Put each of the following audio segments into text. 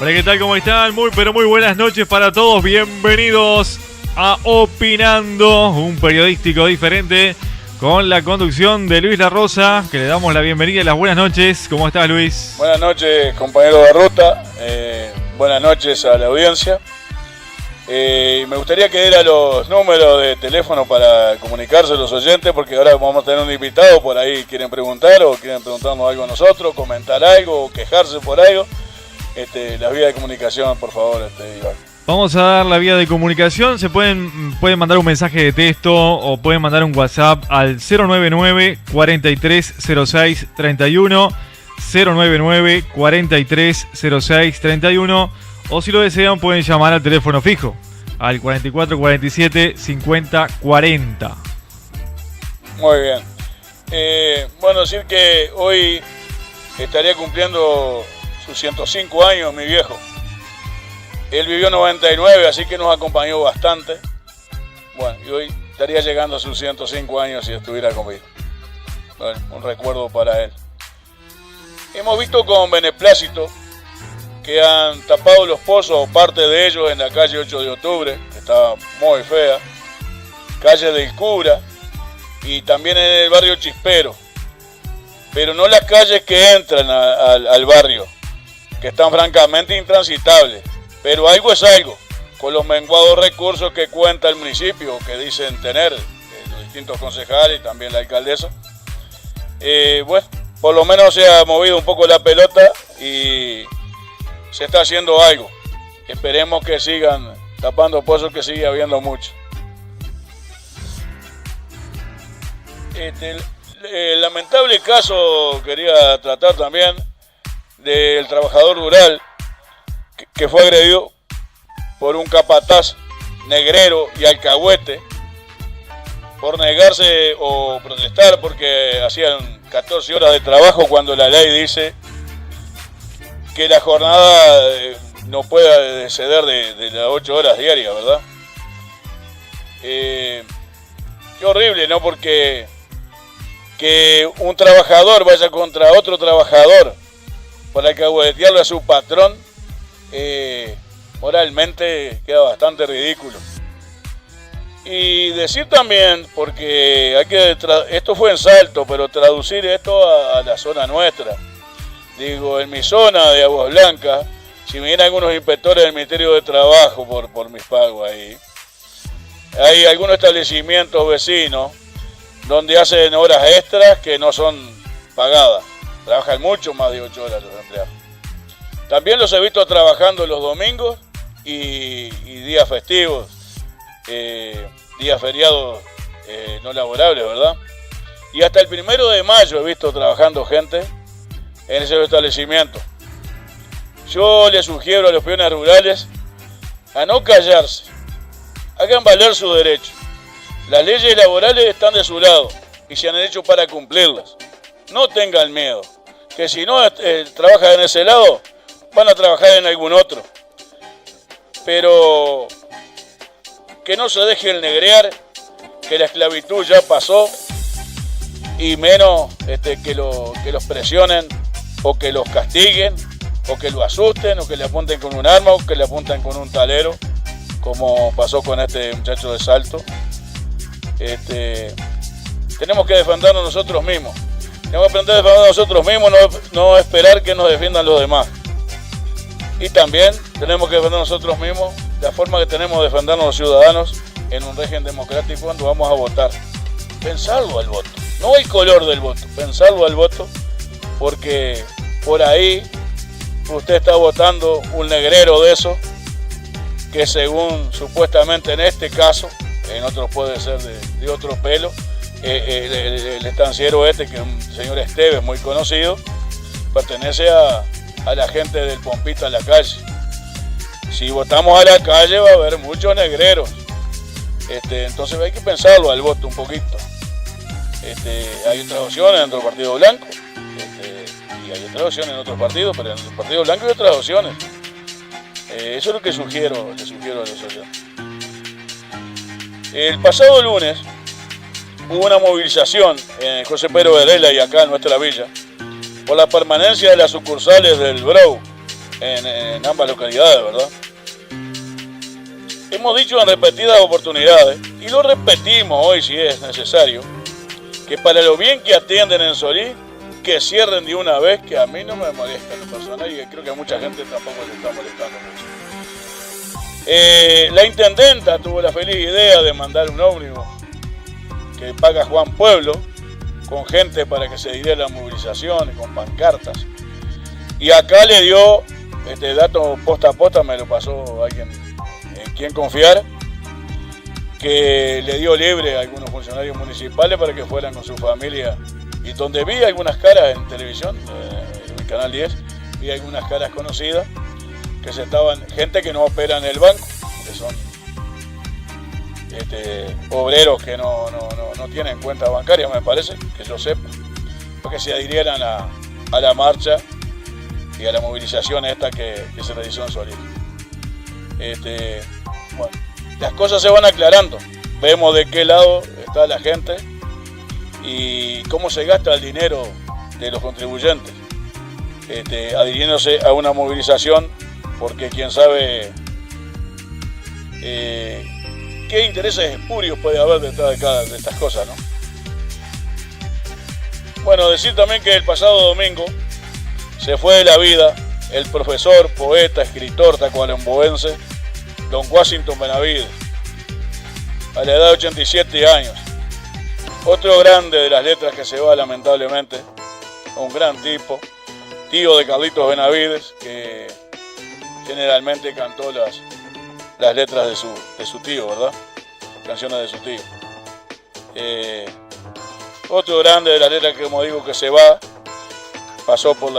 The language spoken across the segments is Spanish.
Hola, ¿qué tal? ¿Cómo están? Muy, pero muy buenas noches para todos. Bienvenidos a Opinando, un periodístico diferente con la conducción de Luis La Rosa, que le damos la bienvenida y las buenas noches. ¿Cómo estás, Luis? Buenas noches, compañero de ruta. Buenas noches a la audiencia. Me gustaría que diera los números de teléfono para comunicarse a los oyentes, porque ahora vamos a tener un invitado, por ahí quieren preguntar o quieren preguntarnos algo a nosotros, comentar algo o quejarse por algo. Las vías de comunicación, por favor, Iván. Vamos a dar la vía de comunicación. Pueden mandar un mensaje de texto o pueden mandar un WhatsApp al 099 4306 31 099 4306 31, o si lo desean pueden llamar al teléfono fijo al 4447 5040. Muy bien. Bueno, decir que hoy estaría cumpliendo sus 105 años mi viejo. Él vivió 99, así que nos acompañó bastante. Bueno, y hoy estaría llegando a sus 105 años si estuviera conmigo. Bueno, un recuerdo para él. Hemos visto con beneplácito que han tapado los pozos, o parte de ellos, en la calle 8 de octubre, que está muy fea, calle del Cura, y también en el barrio Chispero. Pero no las calles que entran al barrio, que están francamente intransitables. Pero algo es algo, con los menguados recursos que cuenta el municipio, que dicen tener los distintos concejales y también la alcaldesa. Bueno, por lo menos se ha movido un poco la pelota y se está haciendo algo. Esperemos que sigan tapando pozos, que sigue habiendo mucho. El lamentable caso quería tratar también del trabajador rural que fue agredido por un capataz negrero y alcahuete por negarse o protestar porque hacían 14 horas de trabajo, cuando la ley dice que la jornada no puede exceder de las 8 horas diarias, ¿verdad? Qué horrible, ¿no? Porque que un trabajador vaya contra otro trabajador para alcahuetearle a su patrón, moralmente queda bastante ridículo. Y decir también, porque esto fue en Salto, pero traducir esto a la zona nuestra. Digo, en mi zona de Aguas Blancas, si me vienen algunos inspectores del Ministerio de Trabajo por mis pagos ahí, hay algunos establecimientos vecinos donde hacen horas extras que no son pagadas. Trabajan mucho más de 8 horas los empleados. También los he visto trabajando los domingos y días festivos, días feriados no laborables, ¿verdad? Y hasta el 1 de mayo he visto trabajando gente en ese establecimiento. Yo les sugiero a los peones rurales a no callarse, hagan valer su derecho. Las leyes laborales están de su lado y se han hecho para cumplirlas. No tengan miedo, que si no trabajan en ese lado, van a trabajar en algún otro. Pero que no se dejen negrear, que la esclavitud ya pasó, y menos que los presionen o que los castiguen o que lo asusten o que le apunten con un arma o que le apunten con un talero, como pasó con este muchacho de Salto. Tenemos que defendernos nosotros mismos. Tenemos que aprender a defendernos nosotros mismos, no esperar que nos defiendan los demás. Y también tenemos que defender nosotros mismos la forma que tenemos de defendernos los ciudadanos en un régimen democrático cuando vamos a votar. Pensarlo al voto, no el color del voto, pensarlo al voto, porque por ahí usted está votando un negrero de eso, que según supuestamente en este caso, en otros puede ser de otro pelo, el estanciero que es un señor Esteves muy conocido, pertenece a la gente del Pompito a la calle. Si votamos a la calle va a haber muchos negreros. Entonces hay que pensarlo al voto un poquito. Hay otras opciones dentro del Partido Blanco, y hay otras opciones en otros partidos, pero en el Partido Blanco hay otras opciones. Eso es lo que le sugiero a los oyentes. El pasado lunes hubo una movilización en José Pedro Varela y acá en nuestra villa por la permanencia de las sucursales del BROW en ambas localidades, ¿verdad? Hemos dicho en repetidas oportunidades, y lo repetimos hoy si es necesario, que para lo bien que atienden en Solís, que cierren de una vez, que a mí no me molesta en lo personal y creo que a mucha gente tampoco le está molestando mucho. La intendenta tuvo la feliz idea de mandar un ómnibus que paga Juan Pueblo, con gente para que se diera la movilización, con pancartas. Y acá le dio, este dato posta a posta, me lo pasó alguien en quien confiar, que le dio libre a algunos funcionarios municipales para que fueran con su familia. Y donde vi algunas caras en televisión, en el Canal 10, vi algunas caras conocidas, que gente que no opera en el banco, que son obreros que no tienen cuenta bancaria, me parece, que yo sepa, porque se adhirieran a la marcha y a la movilización esta que se realizó en Solís. Bueno, las cosas se van aclarando, vemos de qué lado está la gente y cómo se gasta el dinero de los contribuyentes, adhiriéndose a una movilización, porque quién sabe qué intereses espurios puede haber detrás de estas cosas, ¿no? Bueno, decir también que el pasado domingo se fue de la vida el profesor, poeta, escritor tacuarembóense Don Washington Benavides, a la edad de 87 años. Otro grande de las letras que se va, lamentablemente, un gran tipo, tío de Carlitos Benavides, que generalmente cantó las letras de su tío, ¿verdad? Canciones de su tío. Otro grande de las letras que, como digo, que se va, pasó por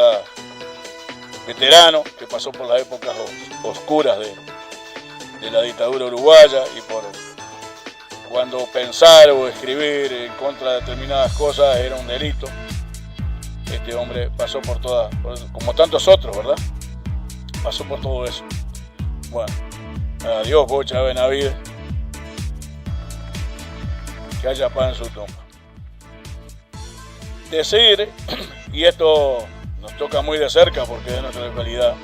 veterano, que pasó por las épocas oscuras de la dictadura uruguaya y por cuando pensar o escribir en contra de determinadas cosas era un delito. Este hombre pasó por todas, como tantos otros, ¿verdad? Pasó por todo eso. Bueno, adiós, Bocha Benavides. Que haya paz en su tumba. Decir, y esto nos toca muy de cerca porque es de nuestra localidad,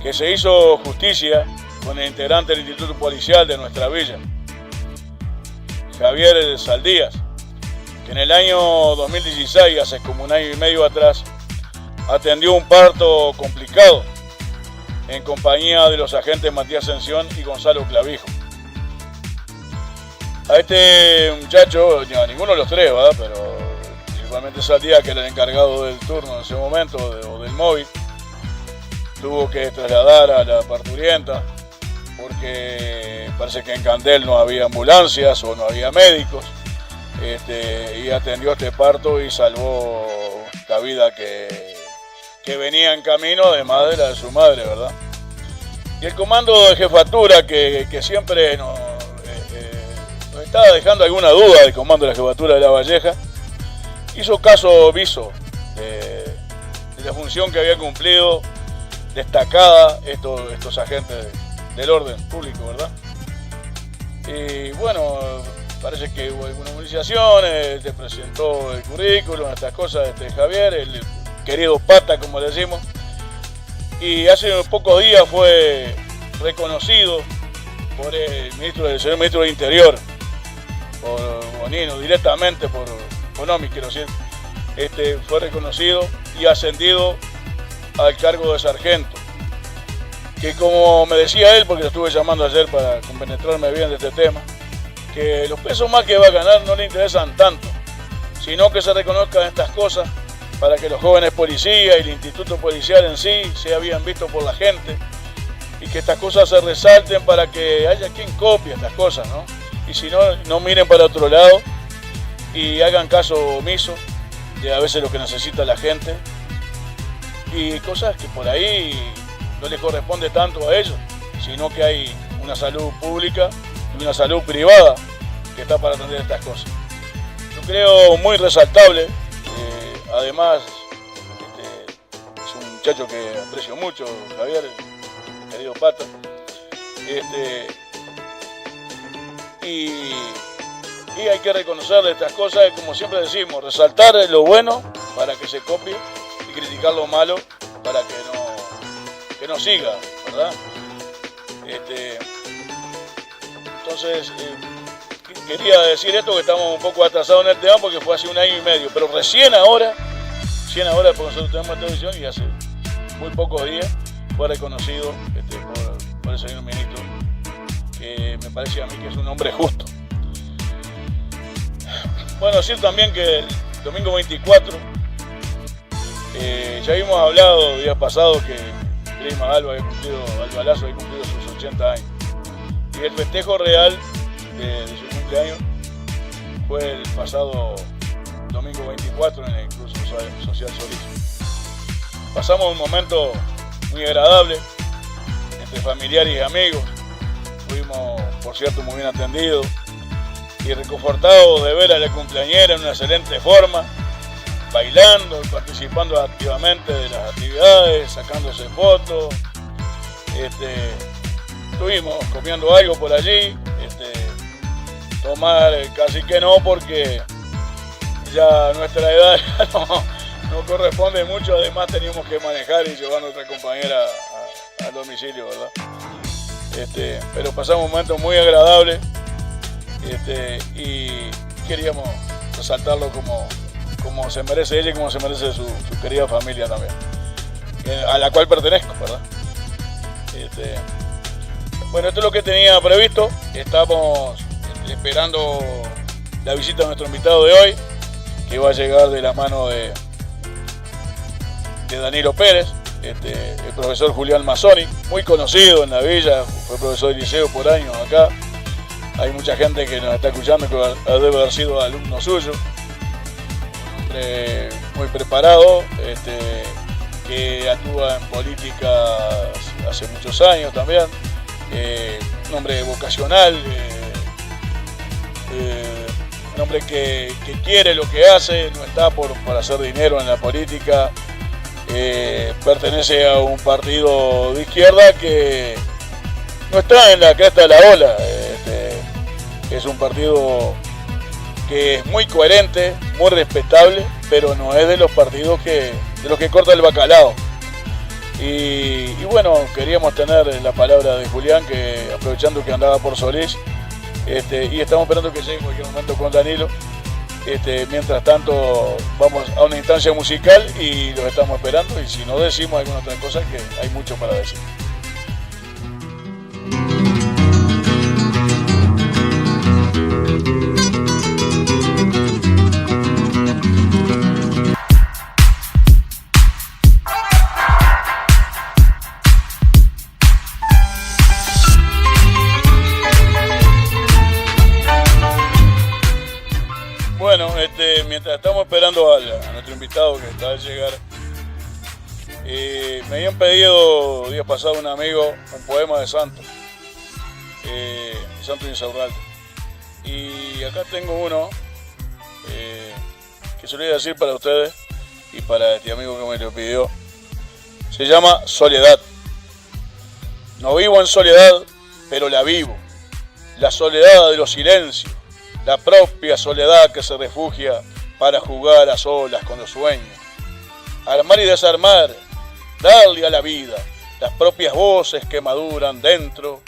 que se hizo justicia con el integrante del Instituto Policial de nuestra villa, Javier Saldías, que en el año 2016, hace como un año y medio atrás, atendió un parto complicado en compañía de los agentes Matías Ascensión y Gonzalo Clavijo. A este muchacho, a ninguno de los tres, ¿verdad? Pero principalmente Saldías, que era el encargado del turno en ese momento, o del móvil, tuvo que trasladar a la parturienta porque parece que en Candel no había ambulancias o no había médicos, y atendió este parto y salvó la vida que venía en camino, además de la de su madre, ¿verdad? Y el comando de jefatura, que siempre nos estaba dejando alguna duda del comando de la jefatura de La Valleja, hizo caso omiso de la función que había cumplido, destacada estos agentes del orden público, ¿verdad? Y bueno, parece que hubo algunas movilizaciones, te presentó el currículum, estas cosas, Javier, el querido Pata, como le decimos, y hace pocos días fue reconocido por el señor ministro del Interior, por Bonino, directamente por Bonomi, quiero decir, fue reconocido y ascendido al cargo de sargento, que como me decía él, porque lo estuve llamando ayer para compenetrarme bien de este tema, que los pesos más que va a ganar no le interesan tanto, sino que se reconozcan estas cosas para que los jóvenes policías y el instituto policial en sí sea bien visto por la gente y que estas cosas se resalten para que haya quien copie estas cosas, ¿no? Y si no, no miren para otro lado y hagan caso omiso de a veces lo que necesita la gente y cosas que por ahí no les corresponde tanto a ellos, sino que hay una salud pública y una salud privada que está para atender estas cosas. Yo creo muy resaltable, además es un muchacho que aprecio mucho, Javier, el querido Pata, y hay que reconocerle estas cosas, como siempre decimos, resaltar lo bueno para que se copie y criticar lo malo para que nos siga, ¿verdad? Entonces, quería decir esto, que estamos un poco atrasados en el tema porque fue hace 1 año y medio, pero recién ahora, porque nosotros tenemos televisión y hace muy pocos días fue reconocido por el señor ministro, que me parece a mí que es un hombre justo. Bueno, decir también que el domingo 24, ya habíamos hablado días pasados que Clima Alba Lazo había cumplido sus 80 años. Y el festejo real de su cumpleaños fue el pasado domingo 24 en el Club Social Solís. Pasamos un momento muy agradable entre familiares y amigos. Fuimos, por cierto, muy bien atendidos y reconfortados de ver a la cumpleañera en una excelente forma, bailando, participando activamente de las actividades, sacándose fotos. Estuvimos comiendo algo por allí, tomar casi que no, porque ya nuestra edad no corresponde mucho, además teníamos que manejar y llevar a nuestra compañera al domicilio, ¿verdad? Pero pasamos un momento muy agradable y queríamos resaltarlo como se merece ella y como se merece su querida familia también, a la cual pertenezco, ¿verdad? Bueno, esto es lo que tenía previsto. Estamos esperando la visita de nuestro invitado de hoy, que va a llegar de la mano de Danilo Pérez, el profesor Julián Mazzoni, muy conocido en la villa, fue profesor de liceo por años acá. Hay mucha gente que nos está escuchando que debe haber sido alumno suyo. Muy preparado, que actúa en política hace muchos años también, un hombre vocacional, un hombre que quiere lo que hace, no está por hacer dinero en la política, pertenece a un partido de izquierda que no está en la cresta de la ola, es un partido que es muy coherente, muy respetable, pero no es de los partidos de los que corta el bacalao. Y bueno, queríamos tener la palabra de Julián, que aprovechando que andaba por Solís, y estamos esperando que llegue en cualquier momento con Danilo. Mientras tanto vamos a una instancia musical y los estamos esperando, y si no decimos alguna otra cosa, que hay mucho para decir. Bueno, mientras estamos esperando a nuestro invitado que está a llegar, me habían pedido días pasados un amigo un poema de Santos, Santos Insaurralde. Y acá tengo uno que se lo voy a decir para ustedes y para este amigo que me lo pidió. Se llama Soledad. No vivo en soledad, pero la vivo. La soledad de los silencios. La propia soledad que se refugia para jugar a solas con los sueños. Armar y desarmar, darle a la vida las propias voces que maduran dentro,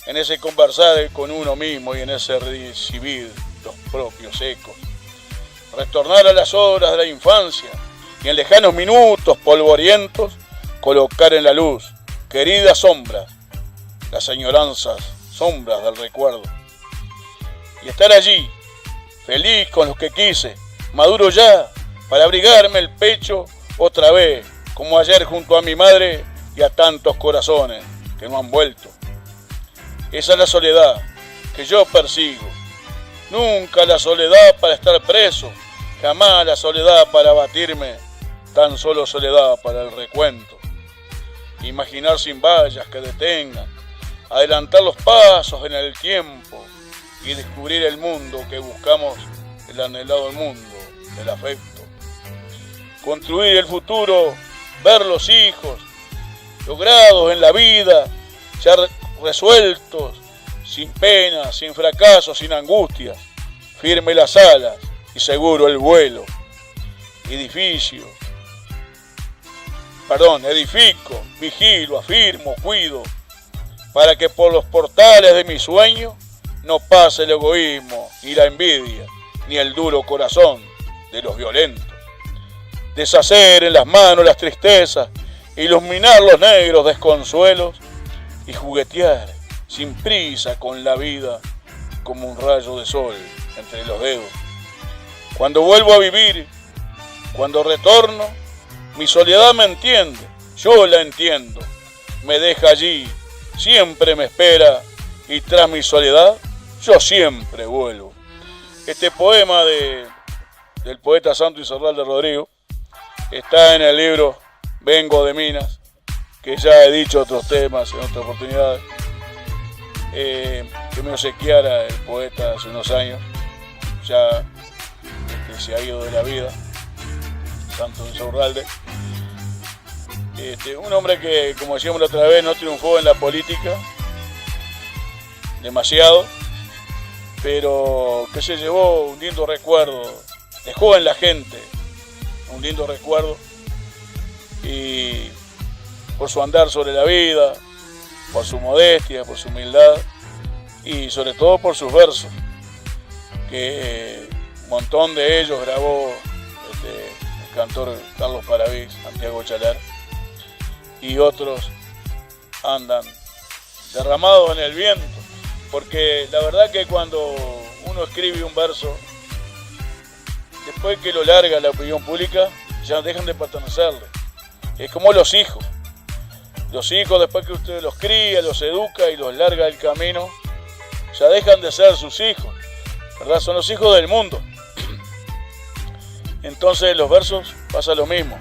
en ese conversar con uno mismo y en ese recibir los propios ecos. Retornar a las horas de la infancia y en lejanos minutos polvorientos, colocar en la luz queridas sombras, las añoranzas, sombras del recuerdo. Y estar allí, feliz con lo que quise, maduro ya, para abrigarme el pecho otra vez, como ayer junto a mi madre y a tantos corazones que no han vuelto. Esa es la soledad que yo persigo. Nunca la soledad para estar preso, jamás la soledad para batirme, tan solo soledad para el recuento. Imaginar sin vallas que detengan, adelantar los pasos en el tiempo, y descubrir el mundo que buscamos, el anhelado mundo del afecto. Construir el futuro, ver los hijos, logrados en la vida, ya resueltos, sin penas, sin fracasos, sin angustias, firme las alas y seguro el vuelo. Edificios, edifico, vigilo, afirmo, cuido, para que por los portales de mi sueño no pase el egoísmo, ni la envidia, ni el duro corazón de los violentos. Deshacer en las manos las tristezas, iluminar los negros desconsuelos y juguetear sin prisa con la vida como un rayo de sol entre los dedos. Cuando vuelvo a vivir, cuando retorno, mi soledad me entiende, yo la entiendo, me deja allí, siempre me espera y tras mi soledad yo siempre vuelvo. Este poema del poeta Santo Isorralde Rodrigo está en el libro Vengo de Minas, que ya he dicho otros temas en otras oportunidades, que me obsequiara el poeta hace unos años, ya que se ha ido de la vida, Santo Isorralde. Un hombre que, como decíamos la otra vez, no triunfó en la política demasiado, pero que se llevó un lindo recuerdo, dejó en la gente un lindo recuerdo, y por su andar sobre la vida, por su modestia, por su humildad y sobre todo por sus versos, que un montón de ellos grabó el cantor Carlos Paravís, Santiago Chalar, y otros andan derramados en el viento, porque la verdad que cuando uno escribe un verso, después que lo larga la opinión pública, ya dejan de pertenecerle. Es como los hijos. Los hijos, después que usted los cría, los educa y los larga el camino, ya dejan de ser sus hijos, ¿verdad? Son los hijos del mundo. Entonces los versos pasa lo mismo.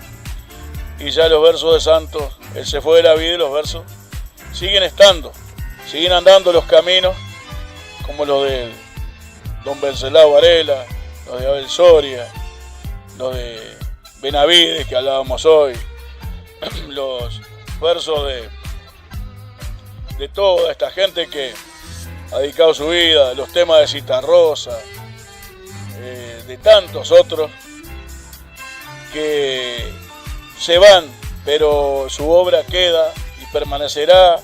Y ya los versos de Santos, él se fue de la vida y los versos siguen estando, siguen andando los caminos, como los de don Venceslao Varela, los de Abel Soria, los de Benavides que hablábamos hoy, los versos de toda esta gente que ha dedicado su vida, los temas de Citarrosa, de tantos otros que se van, pero su obra queda y permanecerá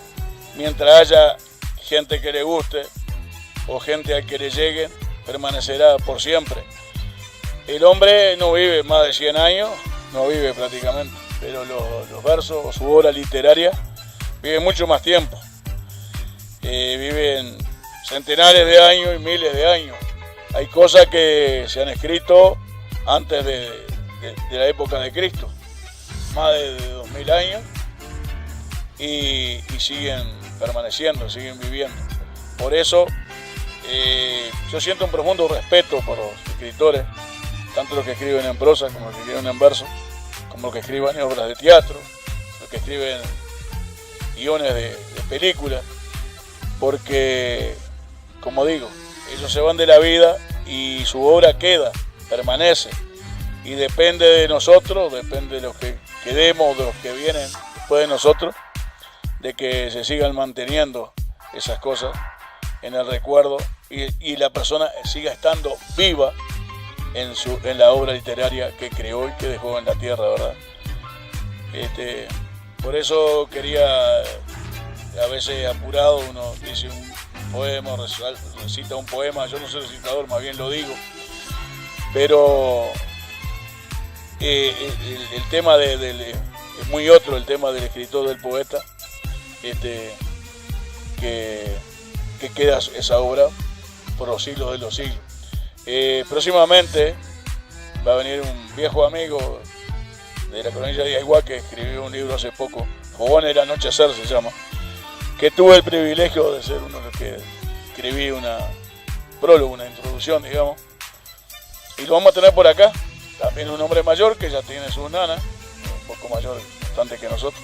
mientras haya gente que le guste o gente a que le lleguen, permanecerá por siempre. El hombre no vive más de 100 años, no vive prácticamente, pero los versos o su obra literaria viven mucho más tiempo. Viven centenares de años y miles de años. Hay cosas que se han escrito antes de la época de Cristo, más de 2000 años, y siguen permaneciendo, siguen viviendo. Por eso yo siento un profundo respeto por los escritores, tanto los que escriben en prosa como los que escriben en verso, como los que escriben en obras de teatro, los que escriben guiones de películas, porque, como digo, ellos se van de la vida y su obra queda, permanece, y depende de nosotros, depende de los que quedemos, de los que vienen después de nosotros, de que se sigan manteniendo esas cosas en el recuerdo y la persona siga estando viva en la obra literaria que creó y que dejó en la tierra, ¿verdad? Por eso quería, a veces apurado, uno dice un poema, recita un poema, yo no soy recitador, más bien lo digo, pero el tema es muy otro, el tema del escritor, del poeta, que queda esa obra por los siglos de los siglos. Próximamente va a venir un viejo amigo de la provincia de Aiguá que escribió un libro hace poco, Fogones del Anochecer se llama, que tuve el privilegio de ser uno de los que escribí una prólogo, una introducción, digamos, y lo vamos a tener por acá. También un hombre mayor que ya tiene su nana, un poco mayor bastante que nosotros.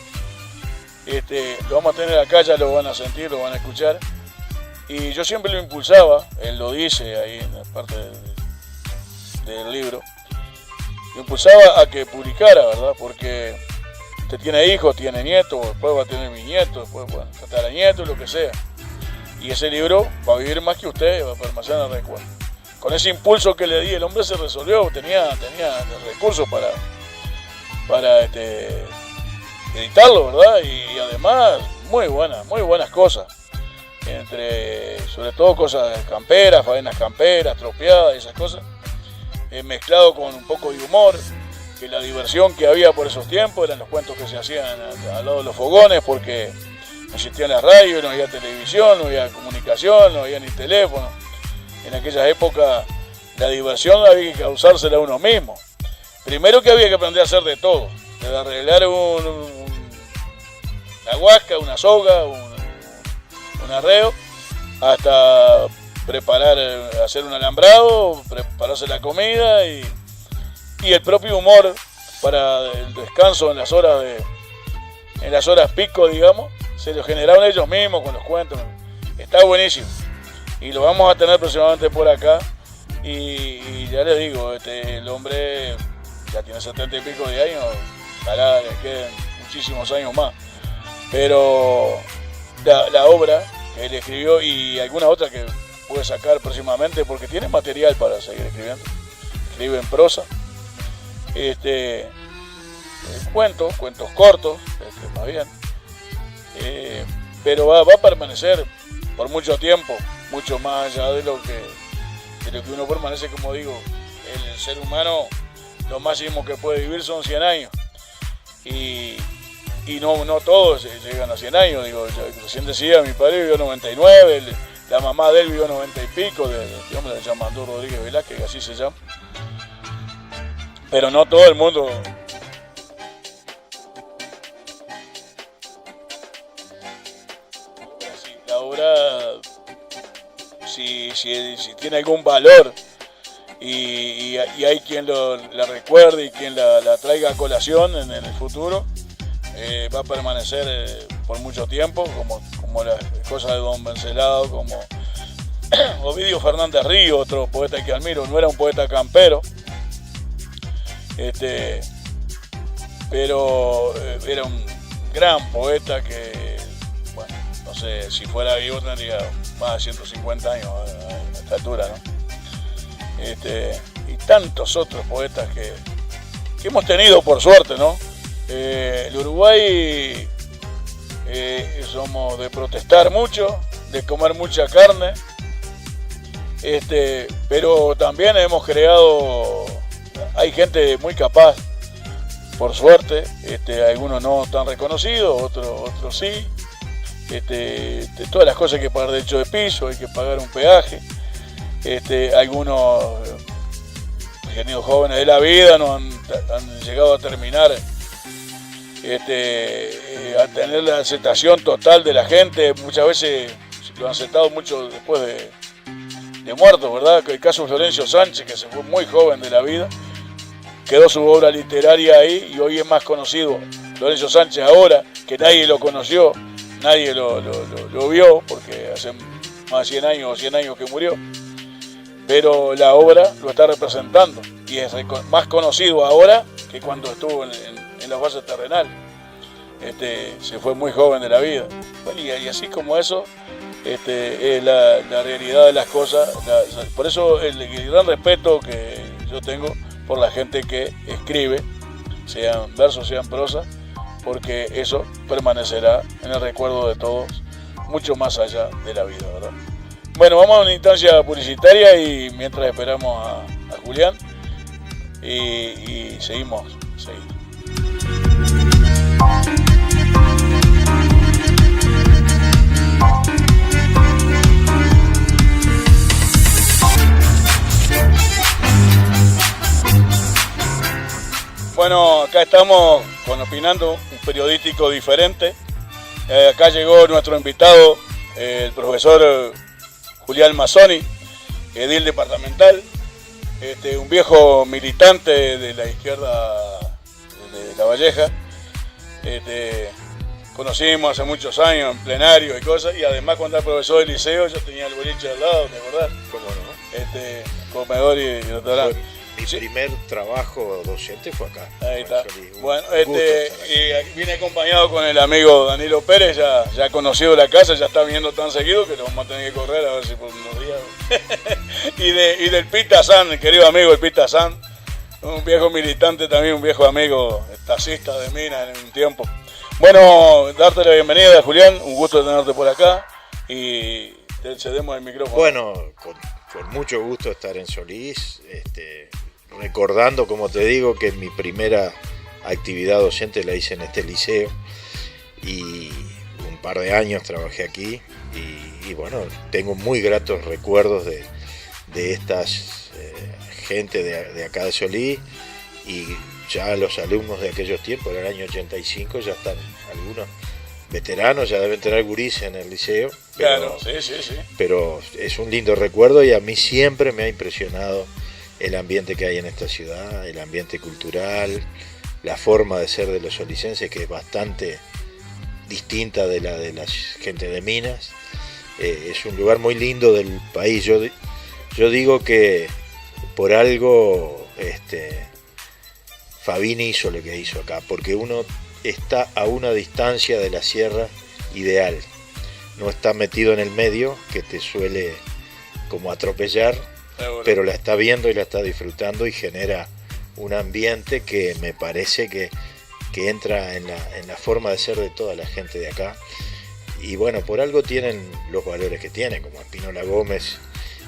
Lo vamos a tener acá, ya lo van a sentir, lo van a escuchar. Y yo siempre lo impulsaba, él lo dice ahí en la parte del libro, lo impulsaba a que publicara, ¿verdad? Porque usted tiene hijos, tiene nietos, después va a tener bisnietos, después va a tratar a nietos, lo que sea. Y ese libro va a vivir más que usted, va a permanecer en el recuerdo. Con ese impulso que le di, el hombre se resolvió, tenía recursos para editarlo, ¿verdad? Y además, muy buenas cosas. Sobre todo cosas camperas, faenas camperas, tropeadas, esas cosas. Mezclado con un poco de humor, que la diversión que había por esos tiempos eran los cuentos que se hacían al lado de los fogones, porque no existían las radios, no había televisión, no había comunicación, no había ni teléfono. En aquella época la diversión había que causársela a uno mismo. Primero que había que aprender a hacer de todo, desde arreglar una huasca, una soga, un arreo, hasta hacer un alambrado, prepararse la comida y el propio humor para el descanso en las horas pico, digamos, se lo generaron ellos mismos con los cuentos. Está buenísimo y lo vamos a tener próximamente por acá y ya les digo, el hombre ya tiene 70 y pico de años, ojalá le queden muchísimos años más, pero la obra que él escribió y alguna otra que puede sacar próximamente porque tiene material para seguir escribiendo, escribe en prosa, cuentos cortos, más bien, pero va a permanecer por mucho tiempo, mucho más allá de lo que uno permanece. Como digo, el ser humano lo máximo que puede vivir son 100 años y no todos llegan a 100 años. Digo, recién decía, mi padre vivió 99, la mamá de él vivió 90 y pico, este hombre se llama Andrés Rodríguez Velázquez, así se llama. Pero no todo el mundo. La obra, si tiene algún valor y hay quien la recuerde y quien la traiga a colación en el futuro, va a permanecer por mucho tiempo, como las cosas de Don Vencelado, como Ovidio Fernández Río, otro poeta que admiro. No era un poeta campero, pero era un gran poeta que, bueno, no sé, si fuera vivo tendría más de 150 años a esta altura, ¿no? Y tantos otros poetas que hemos tenido por suerte, ¿no? El Uruguay somos de protestar mucho, de comer mucha carne, pero también hemos creado, hay gente muy capaz, por suerte, algunos no tan reconocidos, otros sí, todas las cosas hay que pagar derecho de piso, hay que pagar un peaje, algunos ingenieros jóvenes de la vida no han llegado a terminar a tener la aceptación total de la gente. Muchas veces lo han aceptado mucho después de muertos, ¿verdad? El caso de Florencio Sánchez, que se fue muy joven de la vida, quedó su obra literaria ahí y hoy es más conocido Florencio Sánchez ahora, que nadie lo conoció, nadie lo vio, porque hace más de 100 años que murió, pero la obra lo está representando y es más conocido ahora que cuando estuvo en las bases terrenales. Se fue muy joven de la vida. Bueno, y así como eso, es la realidad de las cosas. Por eso el gran respeto que yo tengo por la gente que escribe, sean versos, sean prosa, porque eso permanecerá en el recuerdo de todos, mucho más allá de la vida, ¿verdad? Bueno, vamos a una instancia publicitaria y mientras esperamos a Julián y seguimos. Bueno, acá estamos con Opinando, un periodístico diferente. Acá llegó nuestro invitado, el profesor Julián Mazzoni, edil departamental, un viejo militante de la izquierda de La Valleja. Conocimos hace muchos años en plenario y cosas, y además cuando era profesor de liceo yo tenía el boliche al lado, ¿te acordás? ¿Cómo no? Comedor y restaurante. Mi primer trabajo docente fue acá. Ahí está. Bueno, y vine acompañado con el amigo Danilo Pérez, ya conocido la casa, ya está viniendo tan seguido que lo vamos a tener que correr a ver si por unos días. y del Pita San, el querido amigo el Pita San, un viejo militante también, un viejo amigo taxista de Minas en un tiempo. Bueno, darte la bienvenida, Julián, un gusto tenerte por acá y te cedemos el micrófono. Bueno, con mucho gusto estar en Solís, recordando, como te digo, que mi primera actividad docente la hice en este liceo y un par de años trabajé aquí y bueno, tengo muy gratos recuerdos de estas gente de acá de Solís, y ya los alumnos de aquellos tiempos, en el año 85, ya están algunos veteranos, ya deben tener gurises en el liceo. Claro, sí. Pero es un lindo recuerdo y a mí siempre me ha impresionado el ambiente que hay en esta ciudad, el ambiente cultural, la forma de ser de los solicenses, que es bastante distinta de la gente de Minas. Es un lugar muy lindo del país. Yo digo que por algo Fabini hizo lo que hizo acá, porque uno está a una distancia de la sierra ideal, no está metido en el medio que te suele como atropellar, pero la está viendo y la está disfrutando y genera un ambiente que me parece que entra en la forma de ser de toda la gente de acá. Y bueno, por algo tienen los valores que tienen, como Espinola Gómez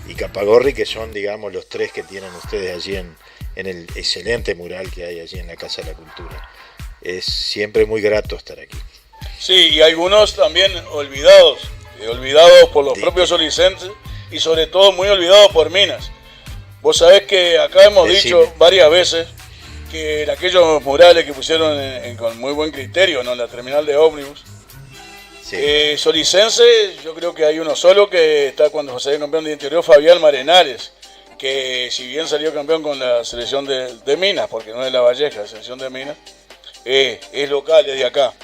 y Capagorri, que son, digamos, los tres que tienen ustedes allí en el excelente mural que hay allí en la Casa de la Cultura. Es siempre muy grato estar aquí. Sí, y algunos también olvidados por los propios solicenses y sobre todo muy olvidados por Minas. Vos sabés que acá hemos dicho varias veces que en aquellos murales que pusieron con muy buen criterio, ¿no?, en la terminal de ómnibus, solicense, yo creo que hay uno solo que está cuando salió campeón de interior, Fabián Marenares, que si bien salió campeón con la selección de Minas, porque no es la Valleja, la selección de Minas, es local, es de acá.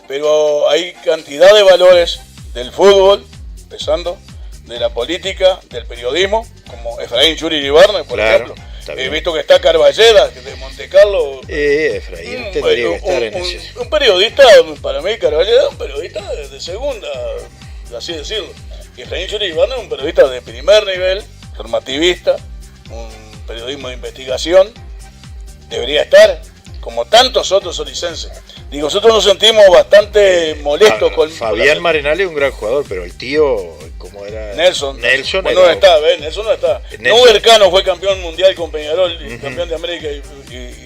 Pero hay cantidad de valores del fútbol, empezando, de la política, del periodismo, como Efraín Churi Iribarne, por ejemplo. He visto que está Carballeda, de Montecarlo. Efraín tendría que estar en ese. Un periodista, para mí, Carballeda es un periodista de segunda, así decirlo. Y Efraín Churi Iribarne es un periodista de primer nivel, informativista, un periodismo de investigación. Debería estar, como tantos otros solicenses. Digo, nosotros nos sentimos bastante molestos con Fabián Marenales, un gran jugador, pero el tío, ¿cómo era? Nelson Bueno, no está, ¿ves? Nelson no está. Nubercano fue campeón mundial con Peñarol, campeón de América y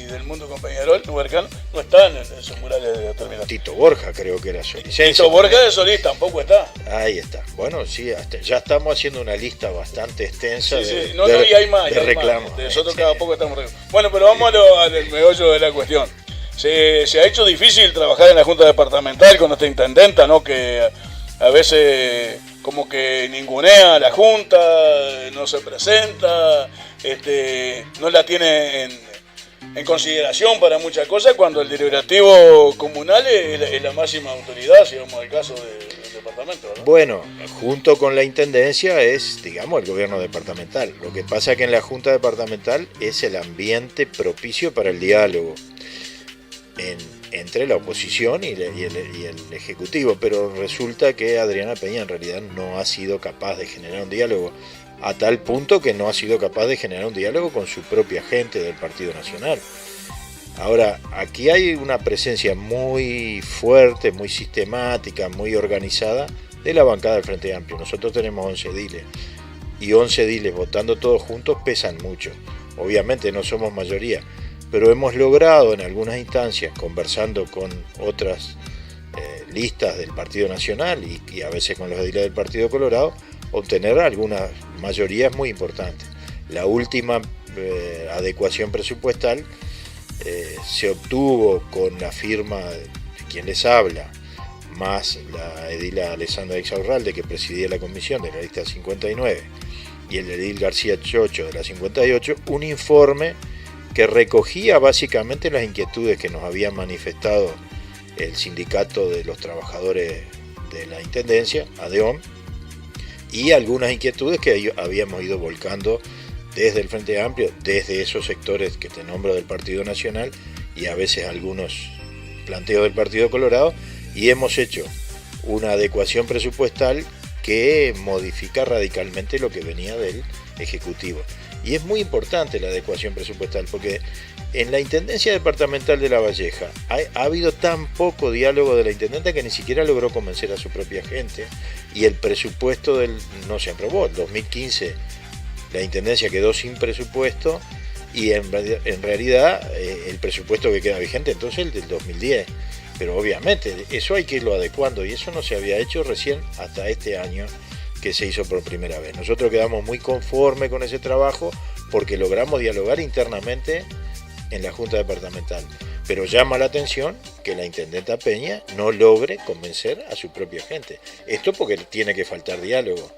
del mundo con Peñarol. Nubercano no está en esos murales de la terminal. Tito Borja creo que era solicense. Tito Borja de Solís tampoco está. Ahí está. Bueno, sí, ya estamos haciendo una lista bastante extensa y hay más, de reclamos. Nosotros cada poco estamos reclamando. Bueno, pero vamos al meollo de la cuestión. Se ha hecho difícil trabajar en la Junta Departamental con nuestra intendenta, ¿no?, que a veces como que ningunea a la Junta, no se presenta, no la tiene en consideración para muchas cosas, cuando el deliberativo comunal es la máxima autoridad, si vamos al caso del departamento, ¿no? Bueno, junto con la intendencia es, digamos, el gobierno departamental. Lo que pasa es que en la Junta Departamental es el ambiente propicio para el diálogo entre la oposición y el Ejecutivo, pero resulta que Adriana Peña en realidad no ha sido capaz de generar un diálogo, a tal punto que no ha sido capaz de generar un diálogo con su propia gente del Partido Nacional. Ahora, aquí hay una presencia muy fuerte, muy sistemática, muy organizada de la bancada del Frente Amplio. Nosotros tenemos 11 ediles, y 11 ediles votando todos juntos pesan mucho. Obviamente no somos mayoría, pero hemos logrado en algunas instancias, conversando con otras listas del Partido Nacional y a veces con los ediles del Partido Colorado, obtener algunas mayorías muy importantes. La última adecuación presupuestal se obtuvo con la firma de quien les habla, más la edila Alessandra Exaurralde, que presidía la comisión de la lista 59, y el edil García Chocho de la 58, un informe que recogía básicamente las inquietudes que nos había manifestado el sindicato de los trabajadores de la Intendencia, ADEOM, y algunas inquietudes que habíamos ido volcando desde el Frente Amplio, desde esos sectores que te nombro del Partido Nacional y a veces algunos planteos del Partido Colorado, y hemos hecho una adecuación presupuestal que modifica radicalmente lo que venía del Ejecutivo. Y es muy importante la adecuación presupuestal, porque en la Intendencia Departamental de La Valleja ha habido tan poco diálogo de la Intendenta que ni siquiera logró convencer a su propia gente, y el presupuesto no se aprobó. En 2015 la Intendencia quedó sin presupuesto, y en realidad el presupuesto que queda vigente entonces es el del 2010. Pero obviamente eso hay que irlo adecuando, y eso no se había hecho recién hasta este año que se hizo por primera vez. Nosotros quedamos muy conformes con ese trabajo porque logramos dialogar internamente en la Junta Departamental. Pero llama la atención que la Intendenta Peña no logre convencer a su propia gente. Esto porque tiene que faltar diálogo.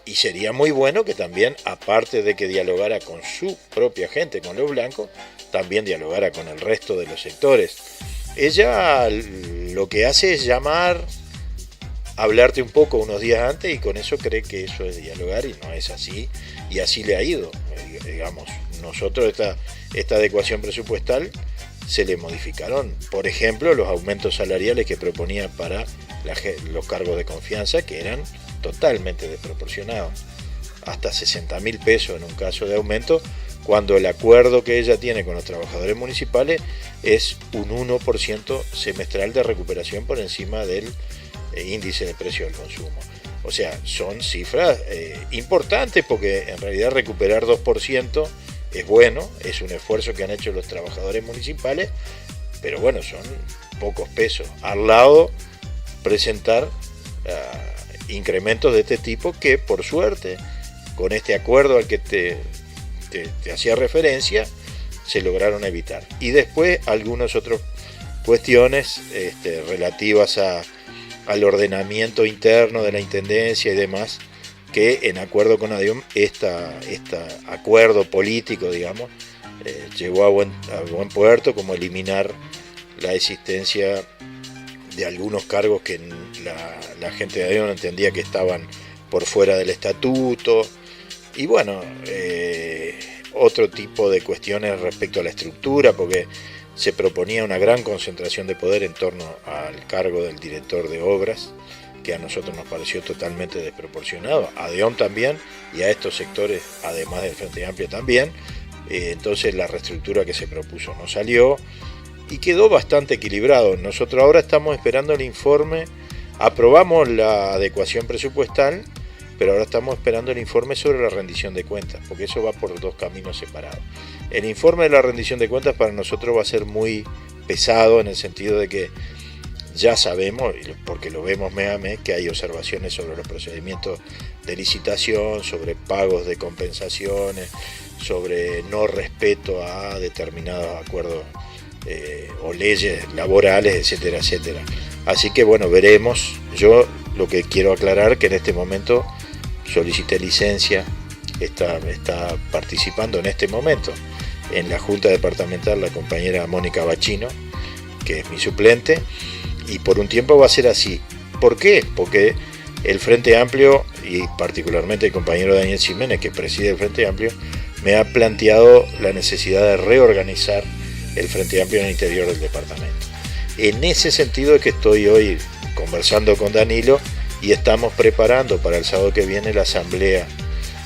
Y sería muy bueno que también, aparte de que dialogara con su propia gente, con los blancos, también dialogara con el resto de los sectores. Ella lo que hace es llamar, hablarte un poco unos días antes, y con eso cree que eso es dialogar, y no es así, y así le ha ido. Digamos, nosotros esta adecuación presupuestal se le modificaron, por ejemplo, los aumentos salariales que proponía para los cargos de confianza, que eran totalmente desproporcionados, hasta 60.000 pesos en un caso de aumento, cuando el acuerdo que ella tiene con los trabajadores municipales es un 1% semestral de recuperación por encima del índice de precio del consumo. O sea, son cifras importantes, porque en realidad recuperar 2% es bueno, es un esfuerzo que han hecho los trabajadores municipales, pero bueno, son pocos pesos. Al lado, presentar incrementos de este tipo que, por suerte, con este acuerdo al que te hacía referencia, se lograron evitar. Y después algunas otras cuestiones relativas al ordenamiento interno de la Intendencia y demás, que en acuerdo con ADIOM, este acuerdo político, digamos, llegó a buen puerto, como eliminar la existencia de algunos cargos que la gente de ADIOM entendía que estaban por fuera del estatuto, y bueno, otro tipo de cuestiones respecto a la estructura, porque se proponía una gran concentración de poder en torno al cargo del director de obras, que a nosotros nos pareció totalmente desproporcionado, a ADIOM también, y a estos sectores, además del Frente Amplio también. Entonces la reestructura que se propuso no salió, y quedó bastante equilibrado. Nosotros ahora estamos esperando el informe, aprobamos la adecuación presupuestal, pero ahora estamos esperando el informe sobre la rendición de cuentas, porque eso va por dos caminos separados. El informe de la rendición de cuentas para nosotros va a ser muy pesado, en el sentido de que ya sabemos, porque lo vemos mes a mes, que hay observaciones sobre los procedimientos de licitación, sobre pagos de compensaciones, sobre no respeto a determinados acuerdos o leyes laborales, etcétera, etcétera. Así que bueno, veremos. Yo lo que quiero aclarar, que en este momento solicité licencia, está participando en este momento en la Junta Departamental la compañera Mónica Bachino, que es mi suplente, y por un tiempo va a ser así. ¿Por qué? Porque el Frente Amplio, y particularmente el compañero Daniel Ximénez, que preside el Frente Amplio, me ha planteado la necesidad de reorganizar el Frente Amplio en el interior del departamento. En ese sentido es que estoy hoy conversando con Danilo, y estamos preparando para el sábado que viene la asamblea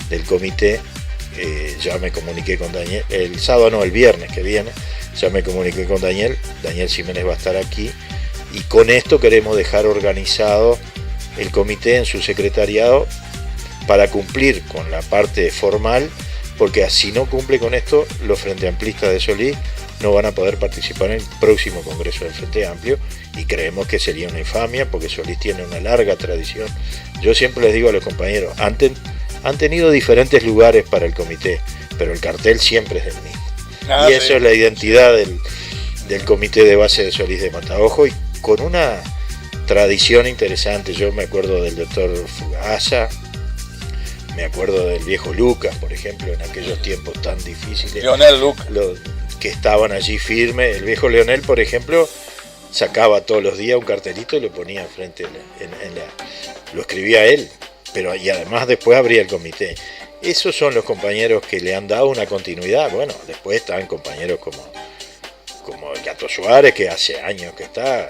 del comité. Ya me comuniqué con Daniel, el sábado no, el viernes que viene, ya me comuniqué con Daniel Ximénez va a estar aquí, y con esto queremos dejar organizado el comité en su secretariado para cumplir con la parte formal, porque si no cumple con esto, los Frente Amplistas de Solís no van a poder participar en el próximo Congreso del Frente Amplio, y creemos que sería una infamia, porque Solís tiene una larga tradición. Yo siempre les digo a los compañeros, han tenido diferentes lugares para el comité, pero el cartel siempre es el mismo. Y eso es la identidad del comité de base de Solís de Mataojo, y con una tradición interesante. Yo me acuerdo del doctor Fugasa, me acuerdo del viejo Lucas, por ejemplo, en aquellos tiempos tan difíciles. Leonel Lucas. Que estaban allí firmes. El viejo Leonel, por ejemplo, sacaba todos los días un cartelito y lo ponía enfrente, lo escribía él, y además después abría el comité. Esos son los compañeros que le han dado una continuidad. Bueno, después están compañeros como el Gato Suárez, que hace años que está,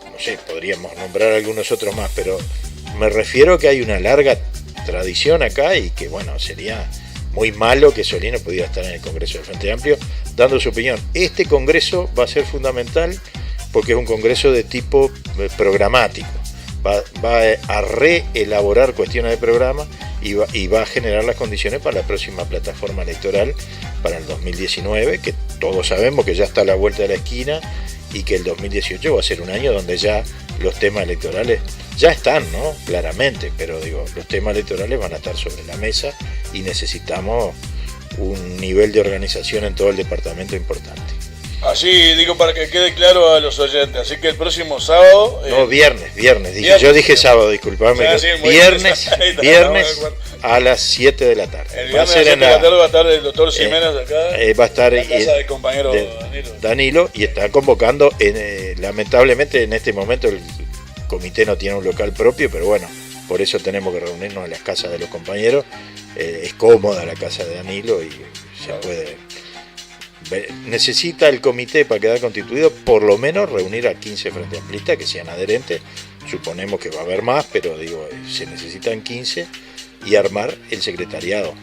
no sé, podríamos nombrar algunos otros más, pero me refiero que hay una larga tradición acá, y que bueno, sería muy malo que Solís pudiera estar en el Congreso del Frente Amplio dando su opinión. Este Congreso va a ser fundamental porque es un Congreso de tipo programático. Va a reelaborar cuestiones de programa y va a generar las condiciones para la próxima plataforma electoral para el 2019, que todos sabemos que ya está a la vuelta de la esquina y que el 2018 va a ser un año donde ya los temas electorales ya están, ¿no? Claramente, pero digo, los temas electorales van a estar sobre la mesa y necesitamos un nivel de organización en todo el departamento importante. Así digo para que quede claro a los oyentes, así que el próximo sábado... No, viernes, dije, yo dije sábado, disculpame, o sea, sí, viernes a las 7 de la tarde. El viernes a las 7 de la tarde va a estar el doctor Jiménez acá, va a estar en la casa del compañero Danilo, y está convocando, lamentablemente en este momento el comité no tiene un local propio, pero bueno, por eso tenemos que reunirnos en las casas de los compañeros, es cómoda la casa de Danilo y se puede... Necesita el comité para quedar constituido por lo menos reunir a 15 frente amplistas que sean adherentes, suponemos que va a haber más, pero digo, se necesitan 15 y armar el secretariado,